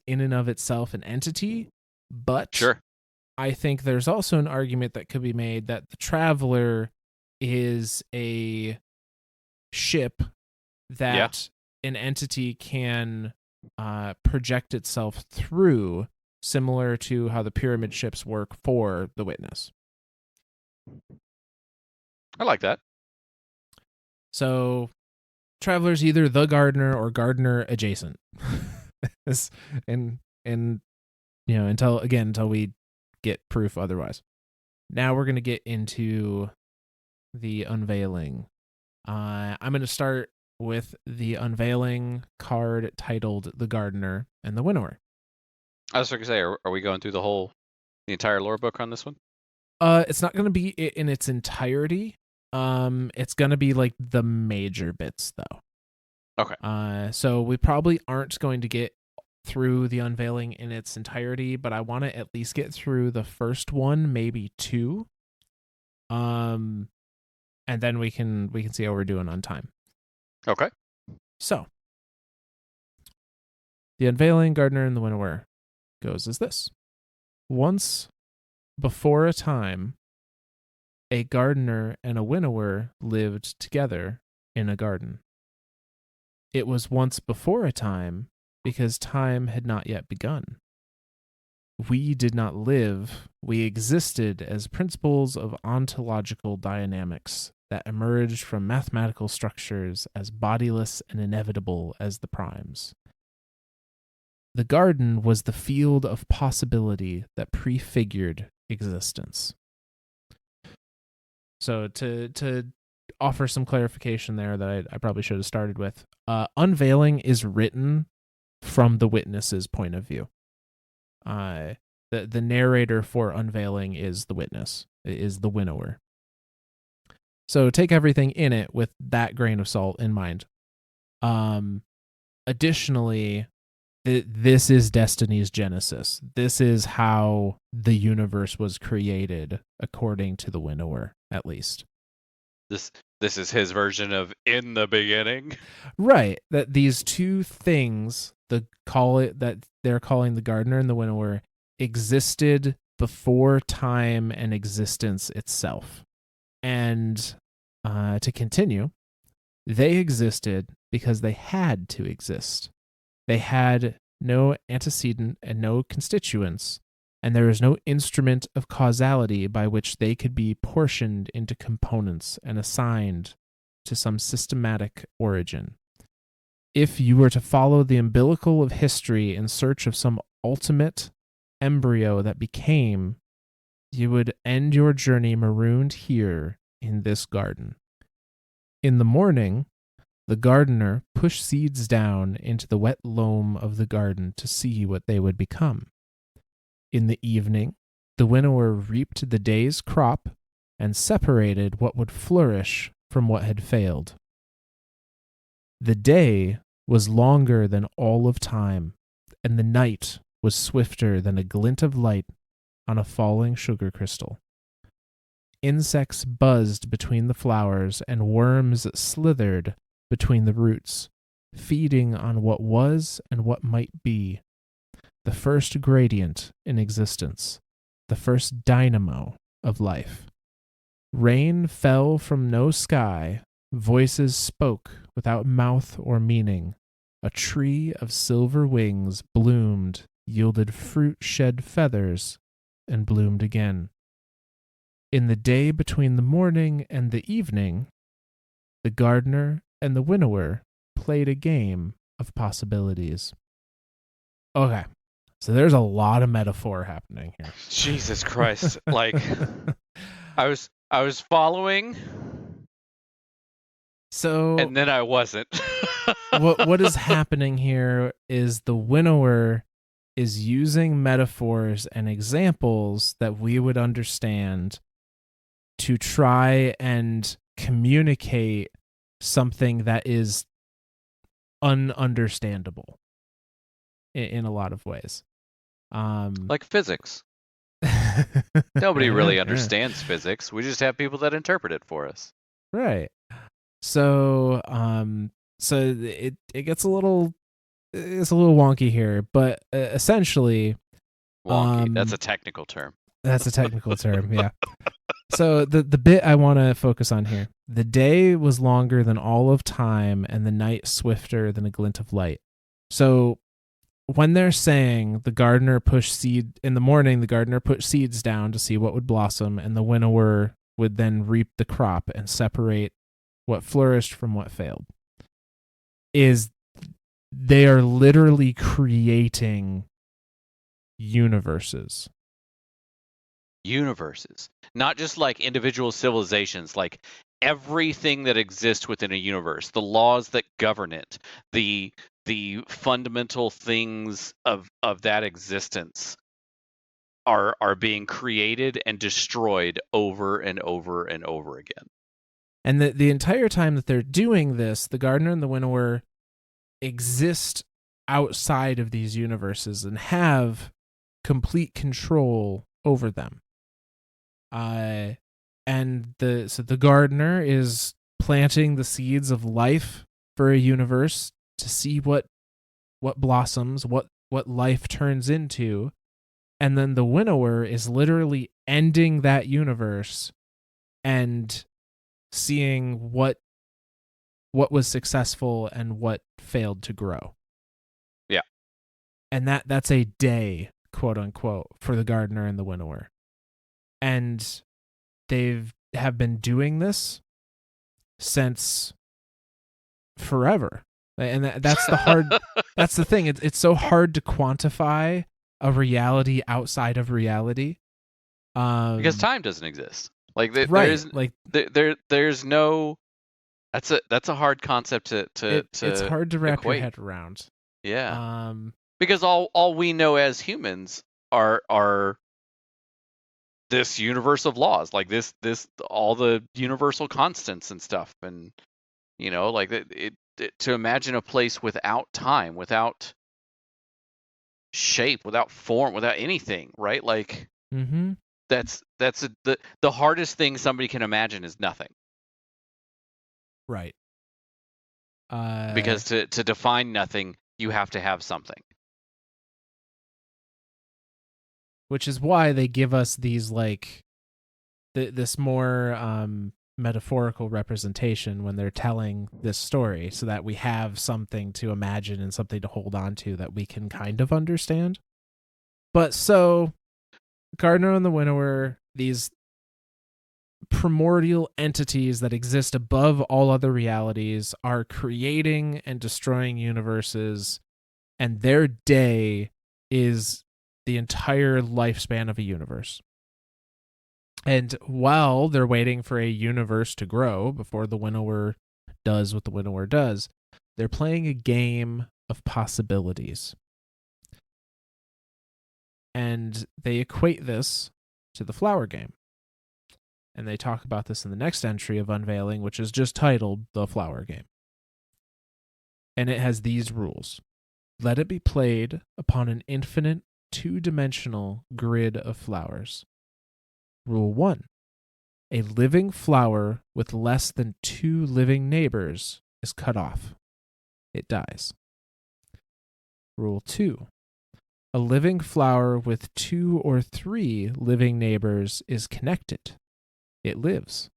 and of itself an entity, but sure, I think there's also an argument that could be made that the traveler is a ship that an entity can project itself through, similar to how the pyramid ships work for the witness. I like that. So traveler's either the gardener or gardener adjacent. and until we get proof otherwise. Now we're going to get into the unveiling. I'm going to start with the unveiling card titled The Gardener and the Winnower. I was going to say, are we going through the entire lore book on this one? It's not going to be in its entirety. It's going to be like the major bits, though. Okay. So we probably aren't going to get through the unveiling in its entirety, but I want to at least get through the first one, maybe two. And then we can see how we're doing on time. Okay. So, The Unveiling, Gardener, and the Winnower goes as this. Once before a time, a gardener and a winnower lived together in a garden. It was once before a time because time had not yet begun. We did not live, we existed as principles of ontological dynamics that emerged from mathematical structures as bodiless and inevitable as the primes. The garden was the field of possibility that prefigured existence. So to offer some clarification there that I probably should have started with, Unveiling is written from the witness's point of view. The narrator for Unveiling is the witness, is the winnower. So take everything in it with that grain of salt in mind. Additionally, this is Destiny's genesis. This is how the universe was created, according to the winnower, at least. This is his version of in the beginning. Right. That these two things, that they're calling the gardener and the winnower, existed before time and existence itself. And to continue, they existed because they had to exist. They had no antecedent and no constituents, and there is no instrument of causality by which they could be portioned into components and assigned to some systematic origin. If you were to follow the umbilical of history in search of some ultimate embryo that became, you would end your journey marooned here in this garden. In the morning, the gardener pushed seeds down into the wet loam of the garden to see what they would become. In the evening, the winnower reaped the day's crop and separated what would flourish from what had failed. The day was longer than all of time, and the night was swifter than a glint of light on a falling sugar crystal. Insects buzzed between the flowers, and worms slithered between the roots, feeding on what was and what might be. The first gradient in existence, the first dynamo of life. Rain fell from no sky, voices spoke without mouth or meaning. A tree of silver wings bloomed, yielded fruit, shed feathers, and bloomed again. In the day between the morning and the evening, the gardener and the winnower played a game of possibilities. Okay, so there's a lot of metaphor happening here. Jesus Christ. Like, I was following, so and then I wasn't. what is happening here is the winnower is using metaphors and examples that we would understand to try and communicate something that is ununderstandable in a lot of ways. Like physics. Nobody really understands physics. We just have people that interpret it for us. Right. So it gets a little wonky here, but essentially wonky. That's a technical term. That's a technical term, yeah. So the bit I want to focus on here. The day was longer than all of time, and the night swifter than a glint of light. So when they're saying the gardener pushed seed in the morning, the gardener put seeds down to see what would blossom, and the winnower would then reap the crop and separate what flourished from what failed. Is they are literally creating universes. Not just like individual civilizations, like everything that exists within a universe, the laws that govern it, the fundamental things of that existence are being created and destroyed over and over and over again. And the entire time that they're doing this, the gardener and the winnower exist outside of these universes and have complete control over them. And the gardener is planting the seeds of life for a universe to see what what blossoms, what life turns into, and then the Winnower is literally ending that universe and seeing what was successful and what failed to grow. Yeah. And that's a day, quote unquote, for the gardener and the Winnower. And have been doing this since forever. And that's the hard that's the thing. It's so hard to quantify a reality outside of reality. Because time doesn't exist. Like there's no. That's a hard concept to it's hard to wrap equate. your head around. Yeah. Because all we know as humans are this universe of laws, like this all the universal constants and stuff, and like it to imagine a place without time, without shape, without form, without anything, right? Like that's the hardest thing somebody can imagine is nothing. Right. Because to define nothing, you have to have something. Which is why they give us these like this more metaphorical representation when they're telling this story, so that we have something to imagine and something to hold on to that we can kind of understand. But so Gardener and the Winnower, these primordial entities that exist above all other realities, are creating and destroying universes, and their day is the entire lifespan of a universe. And while they're waiting for a universe to grow before the Winnower does what the Winnower does, they're playing a game of possibilities. And they equate this to the flower game. And they talk about this in the next entry of Unveiling, which is just titled The Flower Game. And it has these rules. Let it be played upon an infinite, two-dimensional grid of flowers. Rule 1. A living flower with less than 2 living neighbors is cut off. It dies. Rule 2. A living flower with 2 or 3 living neighbors is connected. It lives.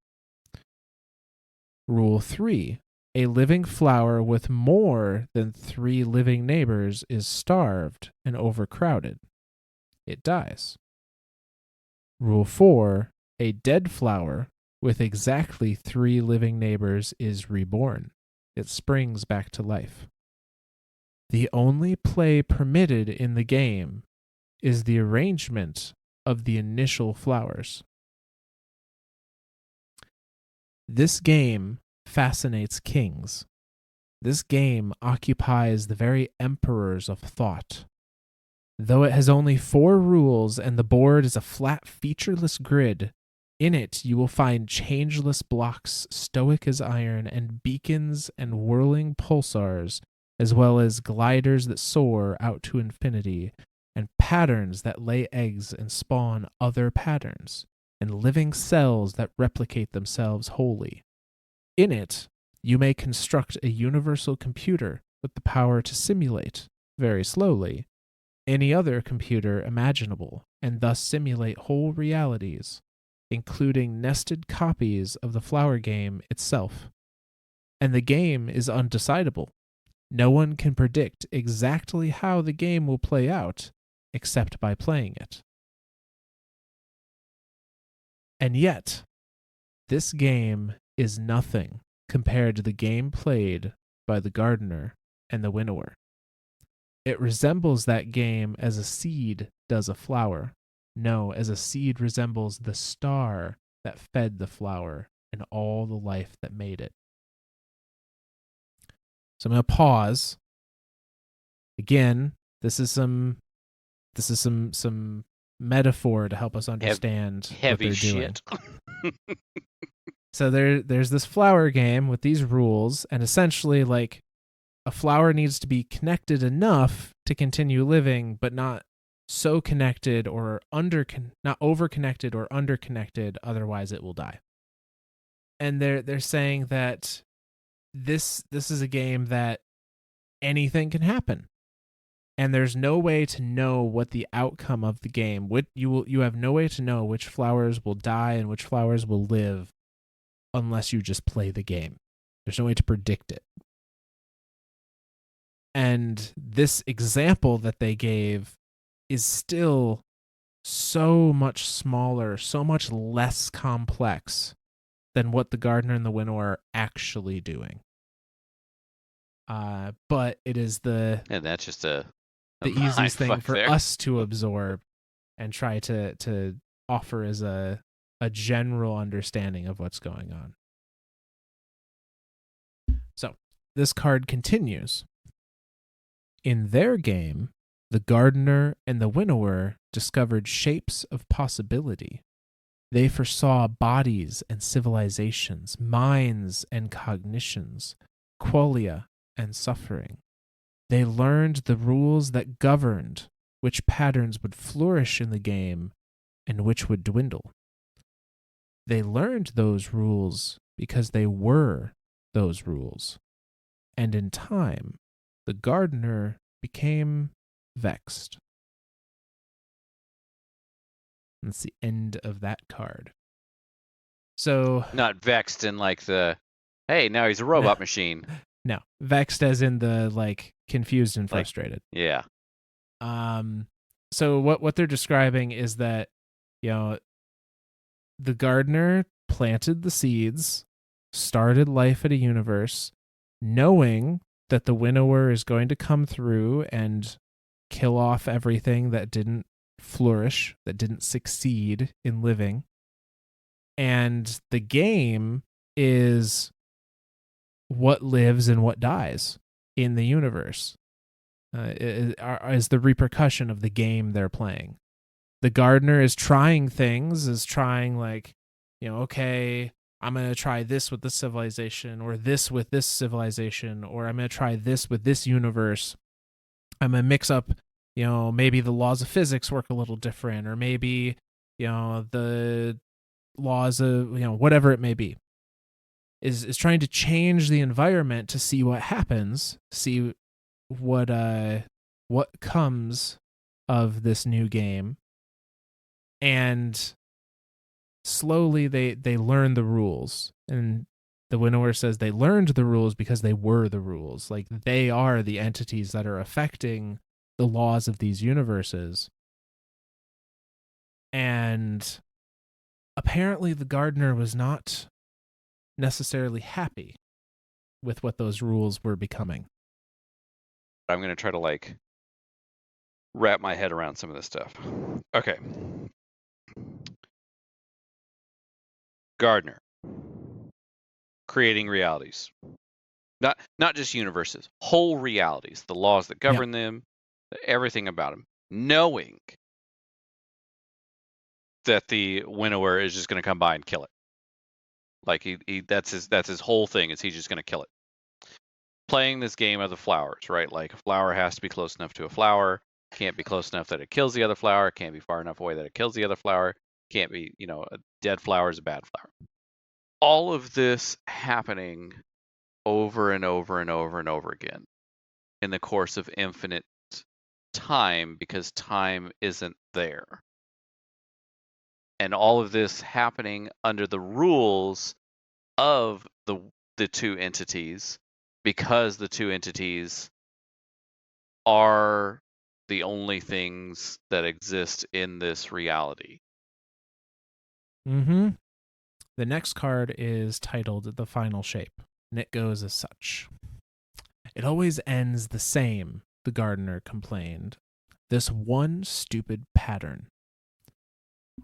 Rule 3. A living flower with more than 3 living neighbors is starved and overcrowded. It dies. Rule 4. A dead flower with exactly 3 living neighbors is reborn. It springs back to life. The only play permitted in the game is the arrangement of the initial flowers. This game fascinates kings. This game occupies the very emperors of thought. Though it has only 4 rules and the board is a flat, featureless grid, in it you will find changeless blocks, stoic as iron, and beacons and whirling pulsars, as well as gliders that soar out to infinity, and patterns that lay eggs and spawn other patterns, and living cells that replicate themselves wholly. In it, you may construct a universal computer with the power to simulate, very slowly, any other computer imaginable, and thus simulate whole realities, including nested copies of the flower game itself. And the game is undecidable. No one can predict exactly how the game will play out, except by playing it. And yet, this game is nothing compared to the game played by the gardener and the winnower. It resembles that game as a seed does a flower. No, as a seed resembles the star that fed the flower and all the life that made it. So I'm going to pause. Again, this is some metaphor to help us understand heavy what they're shit. doing. So there's this flower game with these rules, and essentially, like, a flower needs to be connected enough to continue living, but not so connected or not over-connected or under-connected, otherwise it will die. And they're saying that this is a game that anything can happen. And there's no way to know what the outcome of the game. You have no way to know which flowers will die and which flowers will live unless you just play the game. There's no way to predict it. And this example that they gave is still so much smaller, so much less complex than what the gardener and the winnower are actually doing. But it is And that's just the easiest thing for there. us to absorb and try to offer as a general understanding of what's going on. So this card continues. In their game, the gardener and the winnower discovered shapes of possibility. They foresaw bodies and civilizations, minds and cognitions, qualia and suffering. They learned the rules that governed which patterns would flourish in the game and which would dwindle. They learned those rules because they were those rules. And in time, the gardener became vexed. That's the end of that card. So not vexed in like the, hey, now he's a robot machine. No, vexed as in the like confused and frustrated. Yeah. So what they're describing is that, the gardener planted the seeds, started life at a universe, knowing that the winnower is going to come through and kill off everything that didn't flourish, that didn't succeed in living. And the game is what lives and what dies in the universe. Is the repercussion of the game they're playing. The gardener is trying things, okay, I'm going to try this with this civilization, or this with this civilization, or I'm going to try this with this universe. I'm going to mix up, maybe the laws of physics work a little different, or maybe, the laws of, whatever it may be. Is trying to change the environment to see what happens, see what comes of this new game. And slowly they learn the rules. And the winnower says they learned the rules because they were the rules. Like, they are the entities that are affecting the laws of these universes. And apparently the gardener was not necessarily happy with what those rules were becoming. I'm going to try to wrap my head around some of this stuff. Okay. Gardener. Creating realities. Not just universes, whole realities, the laws that govern them, everything about them. Knowing that the winnower is just going to come by and kill it. Like that's his whole thing, is he's just going to kill it. Playing this game of the flowers, right? Like, a flower has to be close enough to a flower. Can't be close enough that it kills the other flower. Can't be far enough away that it kills the other flower. Can't be, a dead flower is a bad flower. All of this happening over and over and over and over again in the course of infinite time, because time isn't there. And all of this happening under the rules of the two entities, because the two entities are the only things that exist in this reality. Mm-hmm. The next card is titled The Final Shape, and it goes as such. It always ends the same, the gardener complained. This one stupid pattern.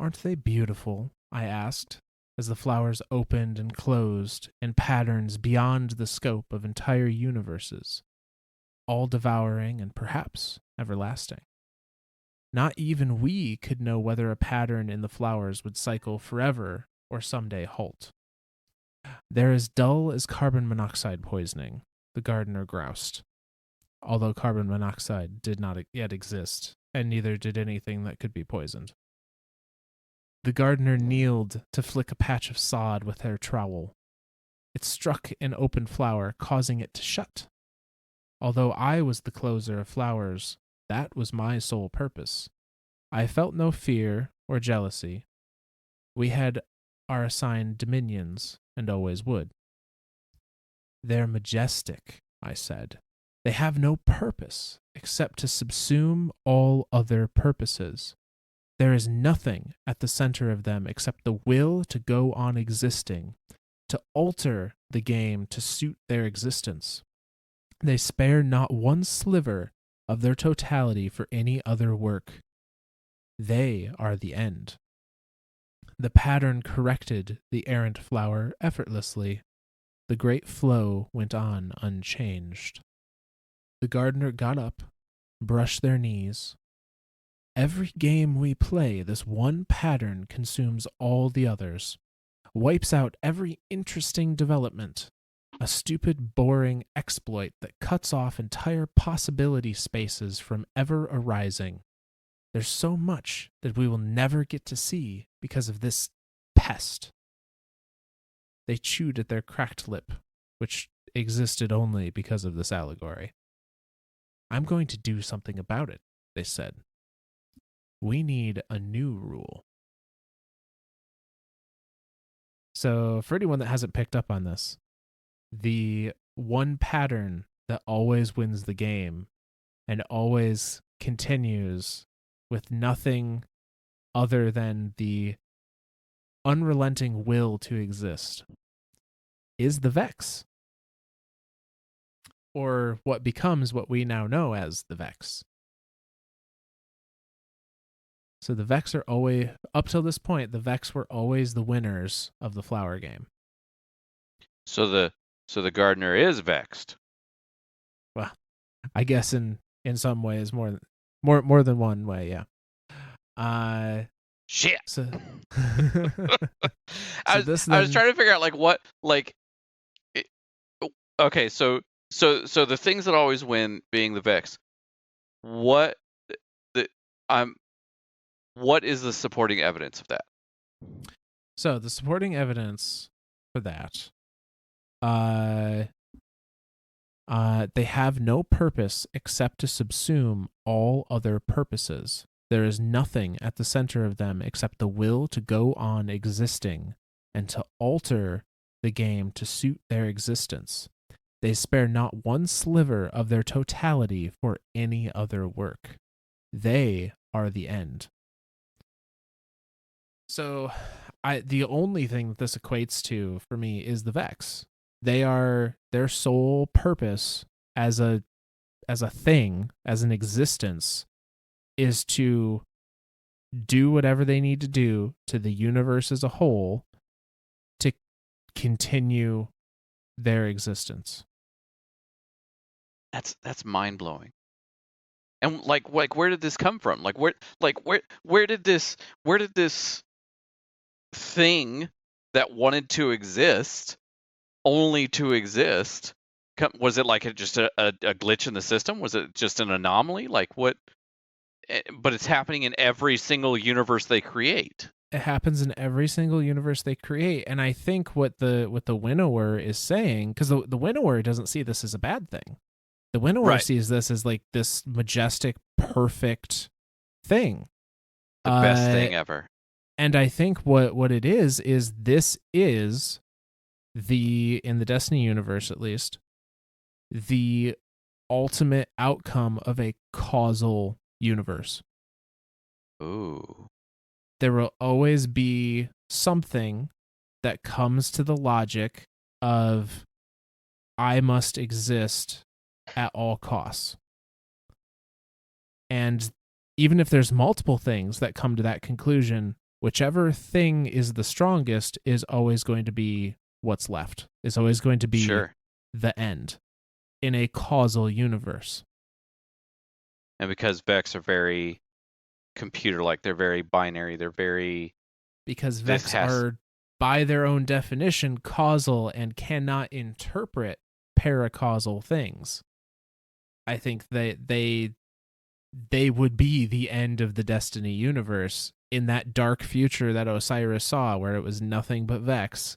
Aren't they beautiful? I asked, as the flowers opened and closed in patterns beyond the scope of entire universes, all devouring and perhaps everlasting. Not even we could know whether a pattern in the flowers would cycle forever or someday halt. They're as dull as carbon monoxide poisoning, the gardener groused, although carbon monoxide did not yet exist, and neither did anything that could be poisoned. The gardener kneeled to flick a patch of sod with her trowel. It struck an open flower, causing it to shut. Although I was the closer of flowers, That was my sole purpose. I felt no fear or jealousy. We had our assigned dominions, and always would. They're majestic, I said. They have no purpose except to subsume all other purposes. There is nothing at the center of them except the will to go on existing, to alter the game to suit their existence. They spare not one sliver of their totality for any other work. They are the end. The pattern corrected the errant flower effortlessly. The great flow went on unchanged. The gardener got up, brushed their knees. Every game we play, this one pattern consumes all the others, wipes out every interesting development, a stupid, boring exploit that cuts off entire possibility spaces from ever arising. There's so much that we will never get to see because of this pest. They chewed at their cracked lip, which existed only because of this allegory. I'm going to do something about it, they said. We need a new rule. So, for anyone that hasn't picked up on this, the one pattern that always wins the game and always continues with nothing other than the unrelenting will to exist is the Vex, or what becomes what we now know as the Vex. So the Vex are always, up till this point, the Vex were always the winners of the flower game. So the gardener is vexed. Well, I guess in some ways more than one way, yeah. Shit. So, I was trying to figure out okay, so the things that always win being the Vex. What is the supporting evidence of that? So the supporting evidence for that, they have no purpose except to subsume all other purposes. There is nothing at the center of them except the will to go on existing and to alter the game to suit their existence. They spare not one sliver of their totality for any other work. They are the end. So, the only thing that this equates to for me is the Vex. They are their sole purpose as a thing, as an existence, is to do whatever they need to do to the universe as a whole to continue their existence. That's mind-blowing. And like where did this come from? Where did this thing that wanted to exist only to exist was it like just a glitch in the system? Was it just an anomaly? Like what? But it's happening in every single universe they create. It happens in every single universe they create, and I think what the Winnower is saying, because the Winnower doesn't see this as a bad thing. The Winnower sees this as like this majestic, perfect thing, the best thing ever. And I think what it is this is in the Destiny universe at least, the ultimate outcome of a causal universe. Ooh. There will always be something that comes to the logic of I must exist at all costs. And even if there's multiple things that come to that conclusion, whichever thing is the strongest is always going to be what's left. Is always going to be the end in a causal universe. And because Vex are very computer-like, they're very binary, because Vex are by their own definition causal and cannot interpret paracausal things. I think they would be the end of the Destiny universe in that dark future that Osiris saw, where it was nothing but Vex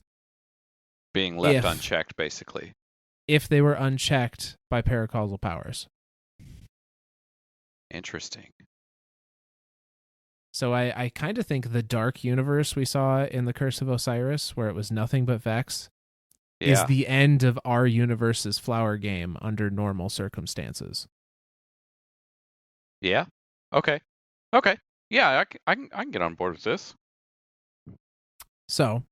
being left unchecked, basically. If they were unchecked by paracausal powers. Interesting. So I kind of think the dark universe we saw in the Curse of Osiris, where it was nothing but Vex, is Yeah. the end of our universe's flower game under normal circumstances. Yeah. Okay. Okay. Yeah, I can get on board with this. So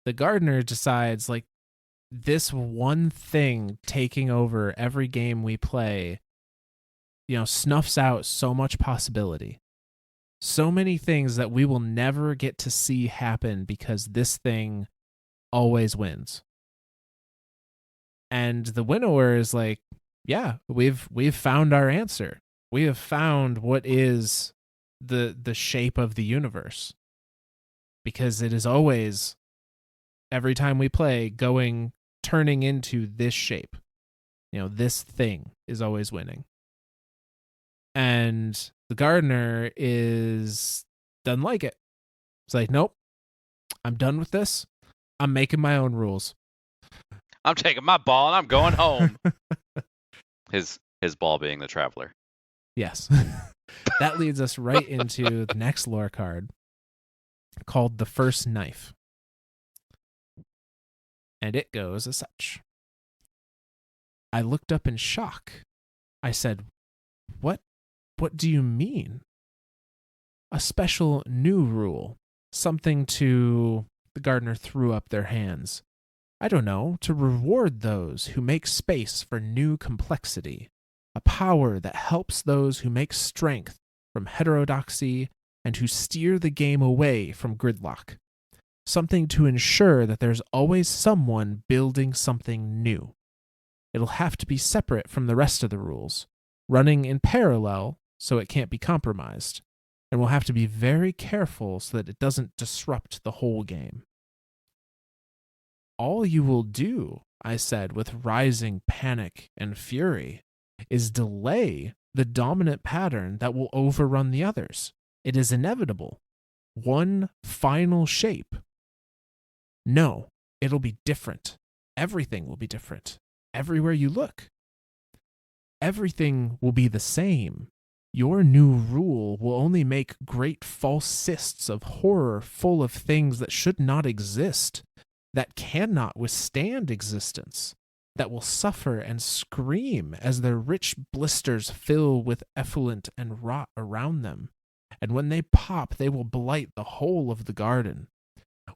the gardener decides, like, this one thing taking over every game we play, snuffs out so much possibility. So many things that we will never get to see happen because this thing always wins. And the Winnower is like, yeah, we've found our answer. We have found what is the shape of the universe. Because it is always, every time we play, turning into this shape. This thing is always winning. And the gardener doesn't like it. It's like, nope, I'm done with this. I'm making my own rules. I'm taking my ball and I'm going home. his ball being the traveler. Yes. That leads us right into the next lore card called The First Knife. And it goes as such. I looked up in shock. I said, What do you mean? A special new rule. Something to... The gardener threw up their hands. I don't know, to reward those who make space for new complexity. A power that helps those who make strength from heterodoxy and who steer the game away from gridlock. Something to ensure that there's always someone building something new. It'll have to be separate from the rest of the rules, running in parallel so it can't be compromised, and we'll have to be very careful so that it doesn't disrupt the whole game. All you will do, I said with rising panic and fury, is delay the dominant pattern that will overrun the others. It is inevitable. One final shape. No, it'll be different. Everything will be different. Everywhere you look. Everything will be the same. Your new rule will only make great false cysts of horror full of things that should not exist, that cannot withstand existence, that will suffer and scream as their rich blisters fill with effluent and rot around them. And when they pop, they will blight the whole of the garden.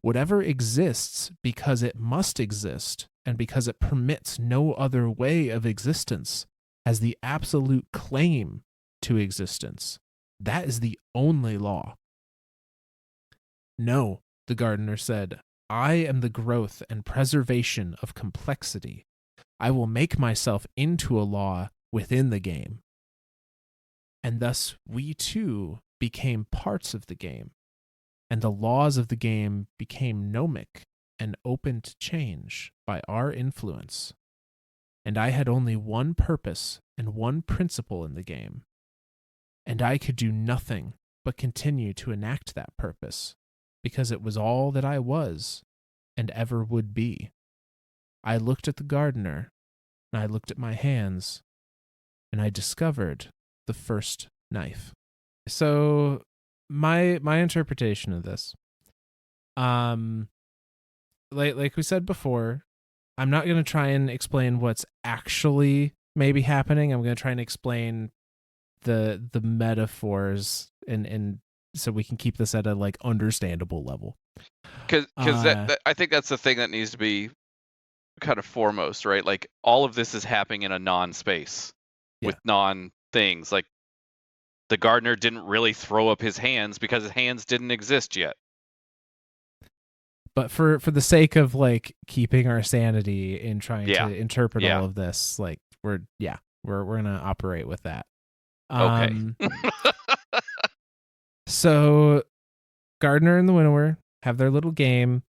Whatever exists because it must exist, and because it permits no other way of existence, has the absolute claim to existence. That is the only law. No, the gardener said, I am the growth and preservation of complexity. I will make myself into a law within the game. And thus we too became parts of the game, and the laws of the game became gnomic and open to change by our influence. And I had only one purpose and one principle in the game, and I could do nothing but continue to enact that purpose, because it was all that I was and ever would be. I looked at the gardener, and I looked at my hands, and I discovered the first knife. So my interpretation of this, like we said before, I'm not going to try and explain what's actually maybe happening. I'm going to try and explain the metaphors and so we can keep this at a like understandable level. Because I think that's the thing that needs to be kind of foremost, right? Like all of this is happening in a non-space with non-things. Like the gardener didn't really throw up his hands because his hands didn't exist yet. But for the sake of like keeping our sanity in trying to interpret all of this, like we're gonna operate with that. Okay. So Gardener and the Winnower have their little game.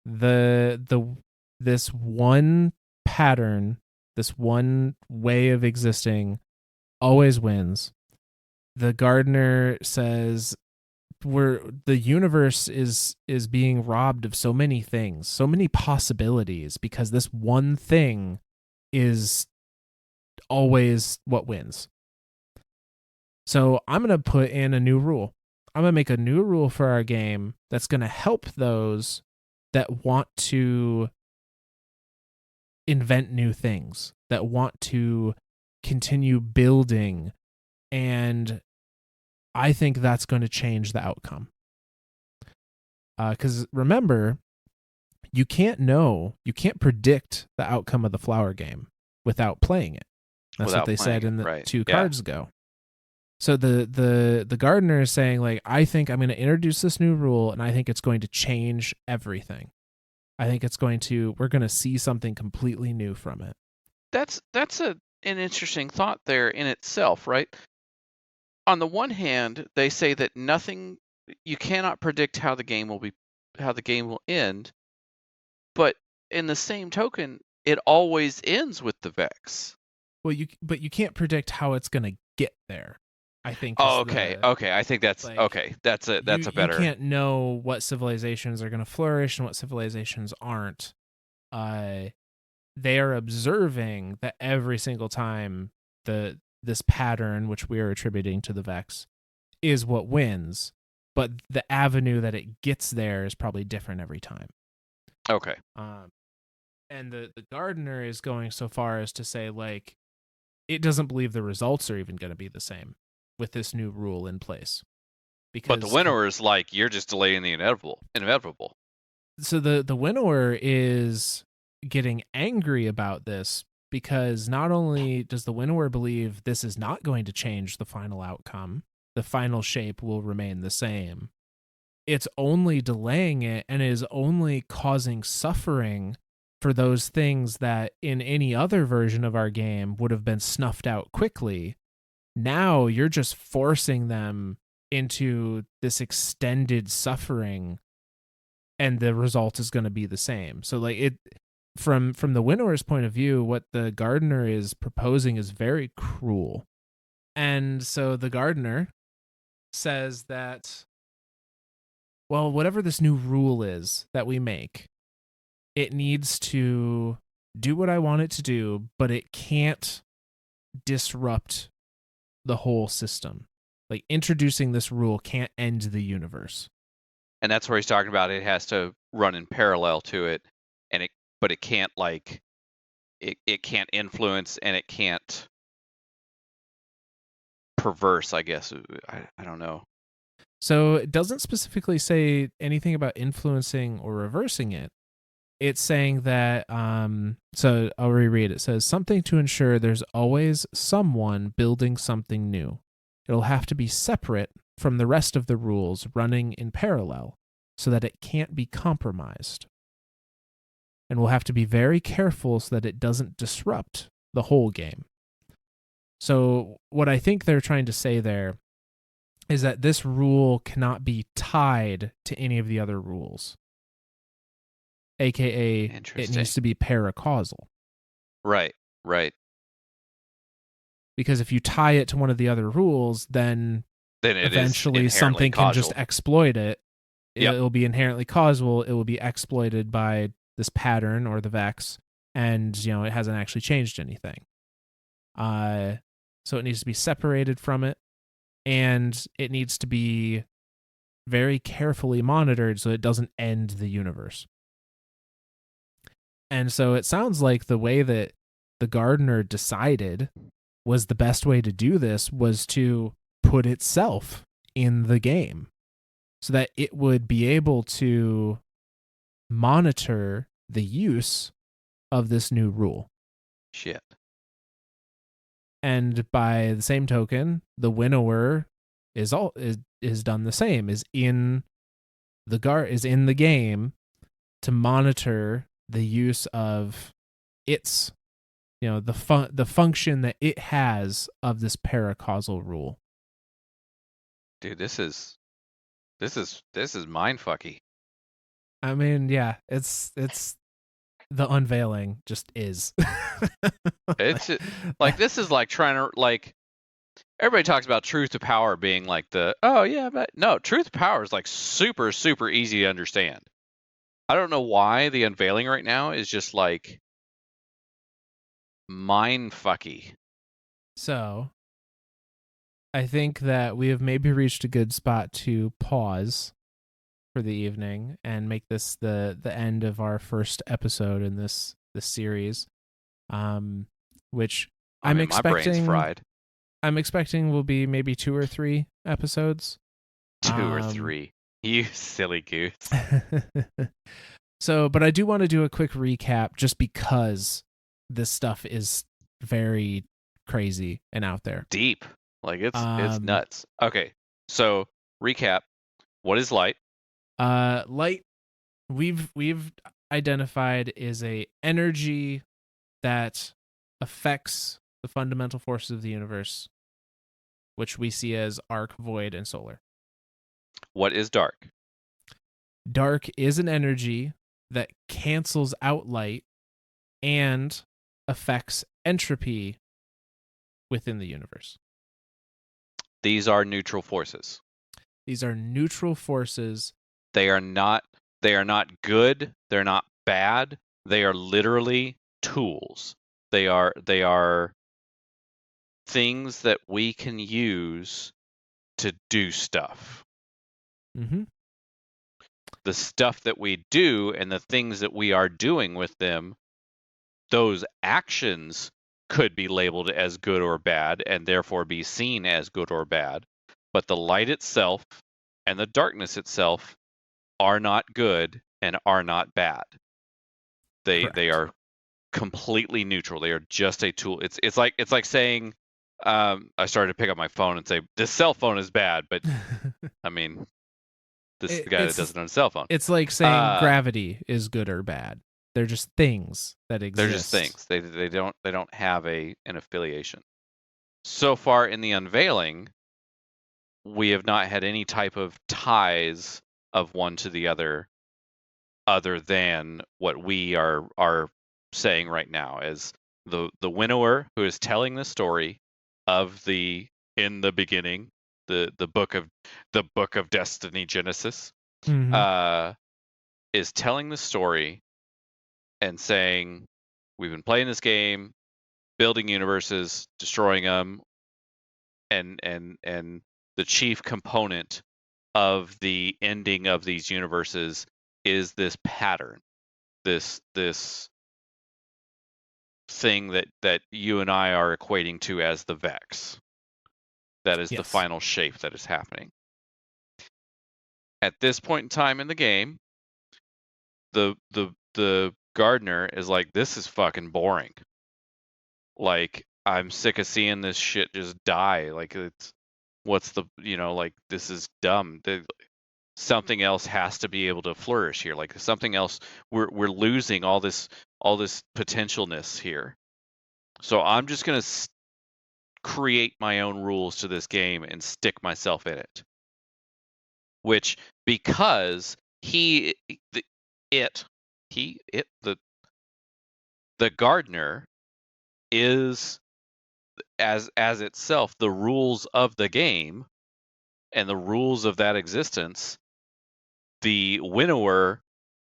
This one pattern, this one way of existing always wins. The gardener says the universe is being robbed of so many things, so many possibilities, because this one thing is always what wins. So I'm going to put in a new rule. I'm going to make a new rule for our game that's going to help those that want to invent new things, that want to continue building. And I think that's going to change the outcome. Because remember, you can't predict the outcome of the flower game without playing it. That's what they said in the 2 cards ago. So the gardener is saying, like, I think I'm going to introduce this new rule, and I think it's going to change everything. I think we're going to see something completely new from it. That's an interesting thought there in itself, right? On the one hand, they say that you cannot predict how the game will end, but in the same token, it always ends with the Vex. Well, you can't predict how it's going to get there. I think. Oh, okay. I think that's okay. That's a better. You can't know what civilizations are going to flourish and what civilizations aren't. They are observing that every single time this pattern, which we are attributing to the Vex, is what wins, but the avenue that it gets there is probably different every time. Okay. And the gardener is going so far as to say, like, it doesn't believe the results are even going to be the same with this new rule in place. But the Winnower is like, you're just delaying the inevitable. So the Winnower is getting angry about this because not only does the Winnower believe this is not going to change the final outcome, the final shape will remain the same, it's only delaying it and is only causing suffering for those things that in any other version of our game would have been snuffed out quickly. Now you're just forcing them into this extended suffering, and the result is going to be the same. So, like, it from the Winnower's point of view, what the gardener is proposing is very cruel. And so the gardener says that, well, whatever this new rule is that we make, it needs to do what I want it to do, but it can't disrupt the whole system. Like, introducing this rule can't end the universe. And that's where he's talking about it has to run in parallel to it, but it can't, like, it can't influence and it can't perverse, I guess. I don't know. So it doesn't specifically say anything about influencing or reversing it. It's saying that, so I'll reread it. It says, something to ensure there's always someone building something new. It'll have to be separate from the rest of the rules running in parallel so that it can't be compromised. And we'll have to be very careful so that it doesn't disrupt the whole game. So what I think they're trying to say there is that this rule cannot be tied to any of the other rules. AKA, it needs to be paracausal. Right. Because if you tie it to one of the other rules, then eventually something causal. Can just exploit it. Yep. It will be inherently causal. It will be exploited by this pattern or the Vex, and it hasn't actually changed anything. So it needs to be separated from it, and it needs to be very carefully monitored so it doesn't end the universe. And so it sounds like the way that the gardener decided was the best way to do this was to put itself in the game so that it would be able to monitor the use of this new rule. Shit. And by the same token, the Winnower is done the same, is in the game to monitor the use of its, the function that it has of this paracausal rule. Dude, this is mindfucky. I mean, yeah, it's the Unveiling just is. It's just, like, this is like trying to, like, everybody talks about truth to power being like but no, truth to power is like super, super easy to understand. I don't know why the Unveiling right now is just like mindfucky. So, I think that we have maybe reached a good spot to pause for the evening and make this the end of our first episode in this series. Which I mean, my brain's fried. I'm expecting will be maybe 2 or 3 episodes. 2 or 3. You silly goose. So, but I do want to do a quick recap just because this stuff is very crazy and out there. Deep. Like it's nuts. Okay. So, recap. What is light? Light we've identified is a energy that affects the fundamental forces of the universe, which we see as arc, void, and solar. What is dark? Dark is an energy that cancels out light and affects entropy within the universe. These are neutral forces. These are neutral forces. They are not good, they're not bad. They are literally tools. They are things that we can use to do stuff. Mm-hmm. The stuff that we do and the things that we are doing with them, those actions could be labeled as good or bad and therefore be seen as good or bad. But the light itself and the darkness itself are not good and are not bad. They are completely neutral. They are just a tool. It's like saying, I started to pick up my phone and say this cell phone is bad, but I mean, this is the guy that doesn't own a cell phone. It's like saying gravity is good or bad. They're just things that exist. They're just things. They don't have an affiliation. So far in the unveiling, we have not had any type of ties of one to the other than what we are saying right now as the Winnower who is telling the story of in the beginning, the book of Destiny Genesis, is telling the story and saying, we've been playing this game, building universes, destroying them, and the chief component of the ending of these universes is this pattern, this thing that you and I are equating to as the Vex. That is the final shape that is happening. At this point in time in the game, the gardener is like, this is fucking boring. Like, I'm sick of seeing this shit just die. Like, this is dumb. Something else has to be able to flourish here. Like, something else, we're losing all this potentialness here. So I'm just gonna create my own rules to this game and stick myself in it. Which, because the gardener is as itself the rules of the game and the rules of that existence. The Winnower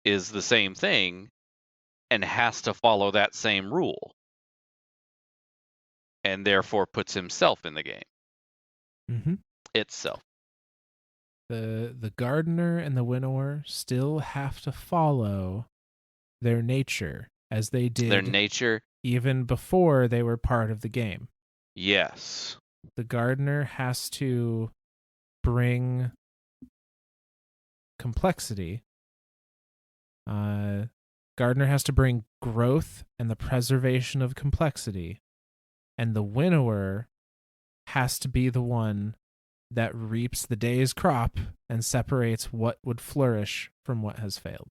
is the same thing and has to follow that same rule, and therefore puts himself in the game itself. The gardener and the Winnower still have to follow their nature as they did their nature even before they were part of the game. Yes. The gardener has to bring complexity. Gardener has to bring growth and the preservation of complexity. And the Winnower has to be the one that reaps the day's crop and separates what would flourish from what has failed.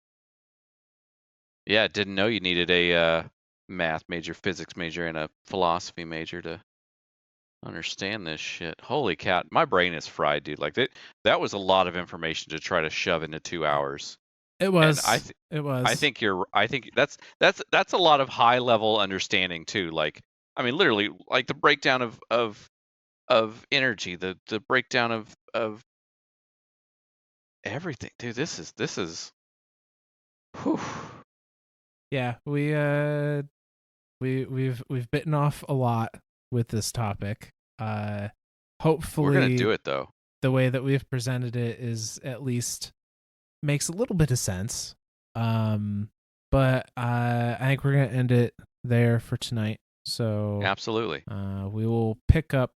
Yeah, didn't know you needed a math major, physics major, and a philosophy major to understand this shit. Holy cow, my brain is fried, dude. Like that was a lot of information to try to shove into 2 hours. It was. It was. I think that's a lot of high level understanding too. Like, I mean, literally, like the breakdown of energy, the breakdown of everything, dude. This is. Whew. Yeah, we've bitten off a lot with this topic. hopefully We're gonna do it though. the way that we've presented it is at least makes a little bit of sense. But I think we're gonna end it there for tonight. So Absolutely. we will pick up.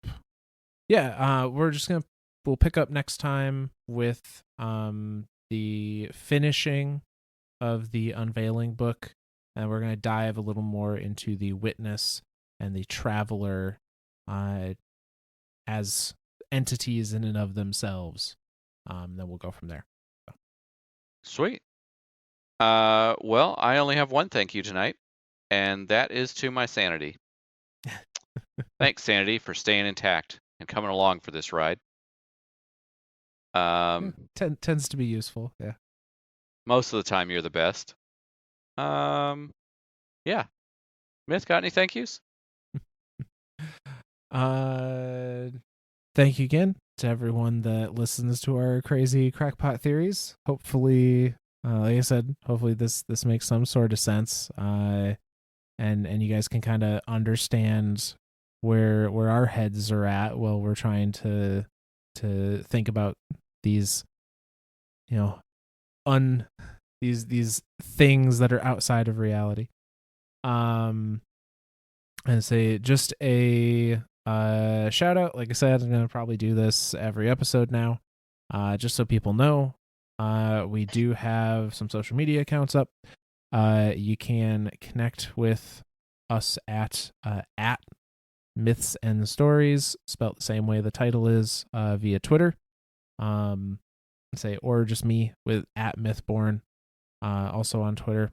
Yeah, we'll pick up next time with the finishing of the Unveiling book, and we're gonna dive a little more into the Witness and the Traveler, as entities in and of themselves. Then we'll go from there. Sweet. Well, I only have one thank you tonight, and that is to my sanity. Thanks, sanity, for staying intact and coming along for this ride. Tends to be useful. Yeah. Most of the time, you're the best. Yeah. Myth, got any thank yous? Thank you again to everyone that listens to our crazy crackpot theories. Hopefully, like I said, hopefully this makes some sort of sense. And you guys can kind of understand where our heads are at while we're trying to think about these, these things that are outside of reality. And say just a shout out. Like I said, I'm gonna probably do this every episode now, just so people know. We do have some social media accounts up. You can connect with us at Myths and Stories, spelled the same way the title is, via Twitter. Or just me with at Mythborn, also on Twitter.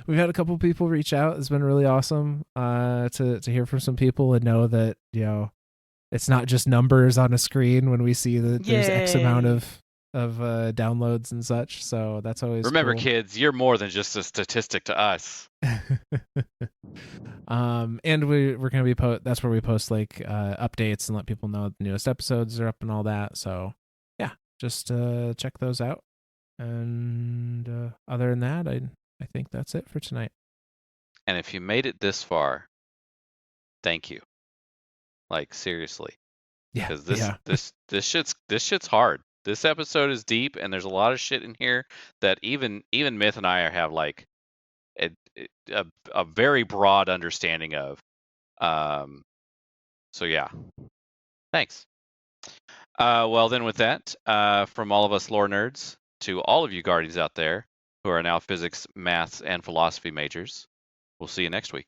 We've had a couple people reach out. It's been really awesome to hear from some people and know that it's not just numbers on a screen when we see that there's X amount of downloads and such. So that's always remember, cool. kids, you're more than just a statistic to us. And we're gonna be that's where we post like updates and let people know the newest episodes are up and all that. So yeah, just check those out. And other than that, I think that's it for tonight. And if you made it this far, thank you. Like, seriously. Yeah. Because this shit's hard. This episode is deep, and there's a lot of shit in here that even Myth and I have like a very broad understanding of. So yeah. Thanks. Well then, with that, from all of us lore nerds to all of you guardians out there who are now physics, maths, and philosophy majors, we'll see you next week.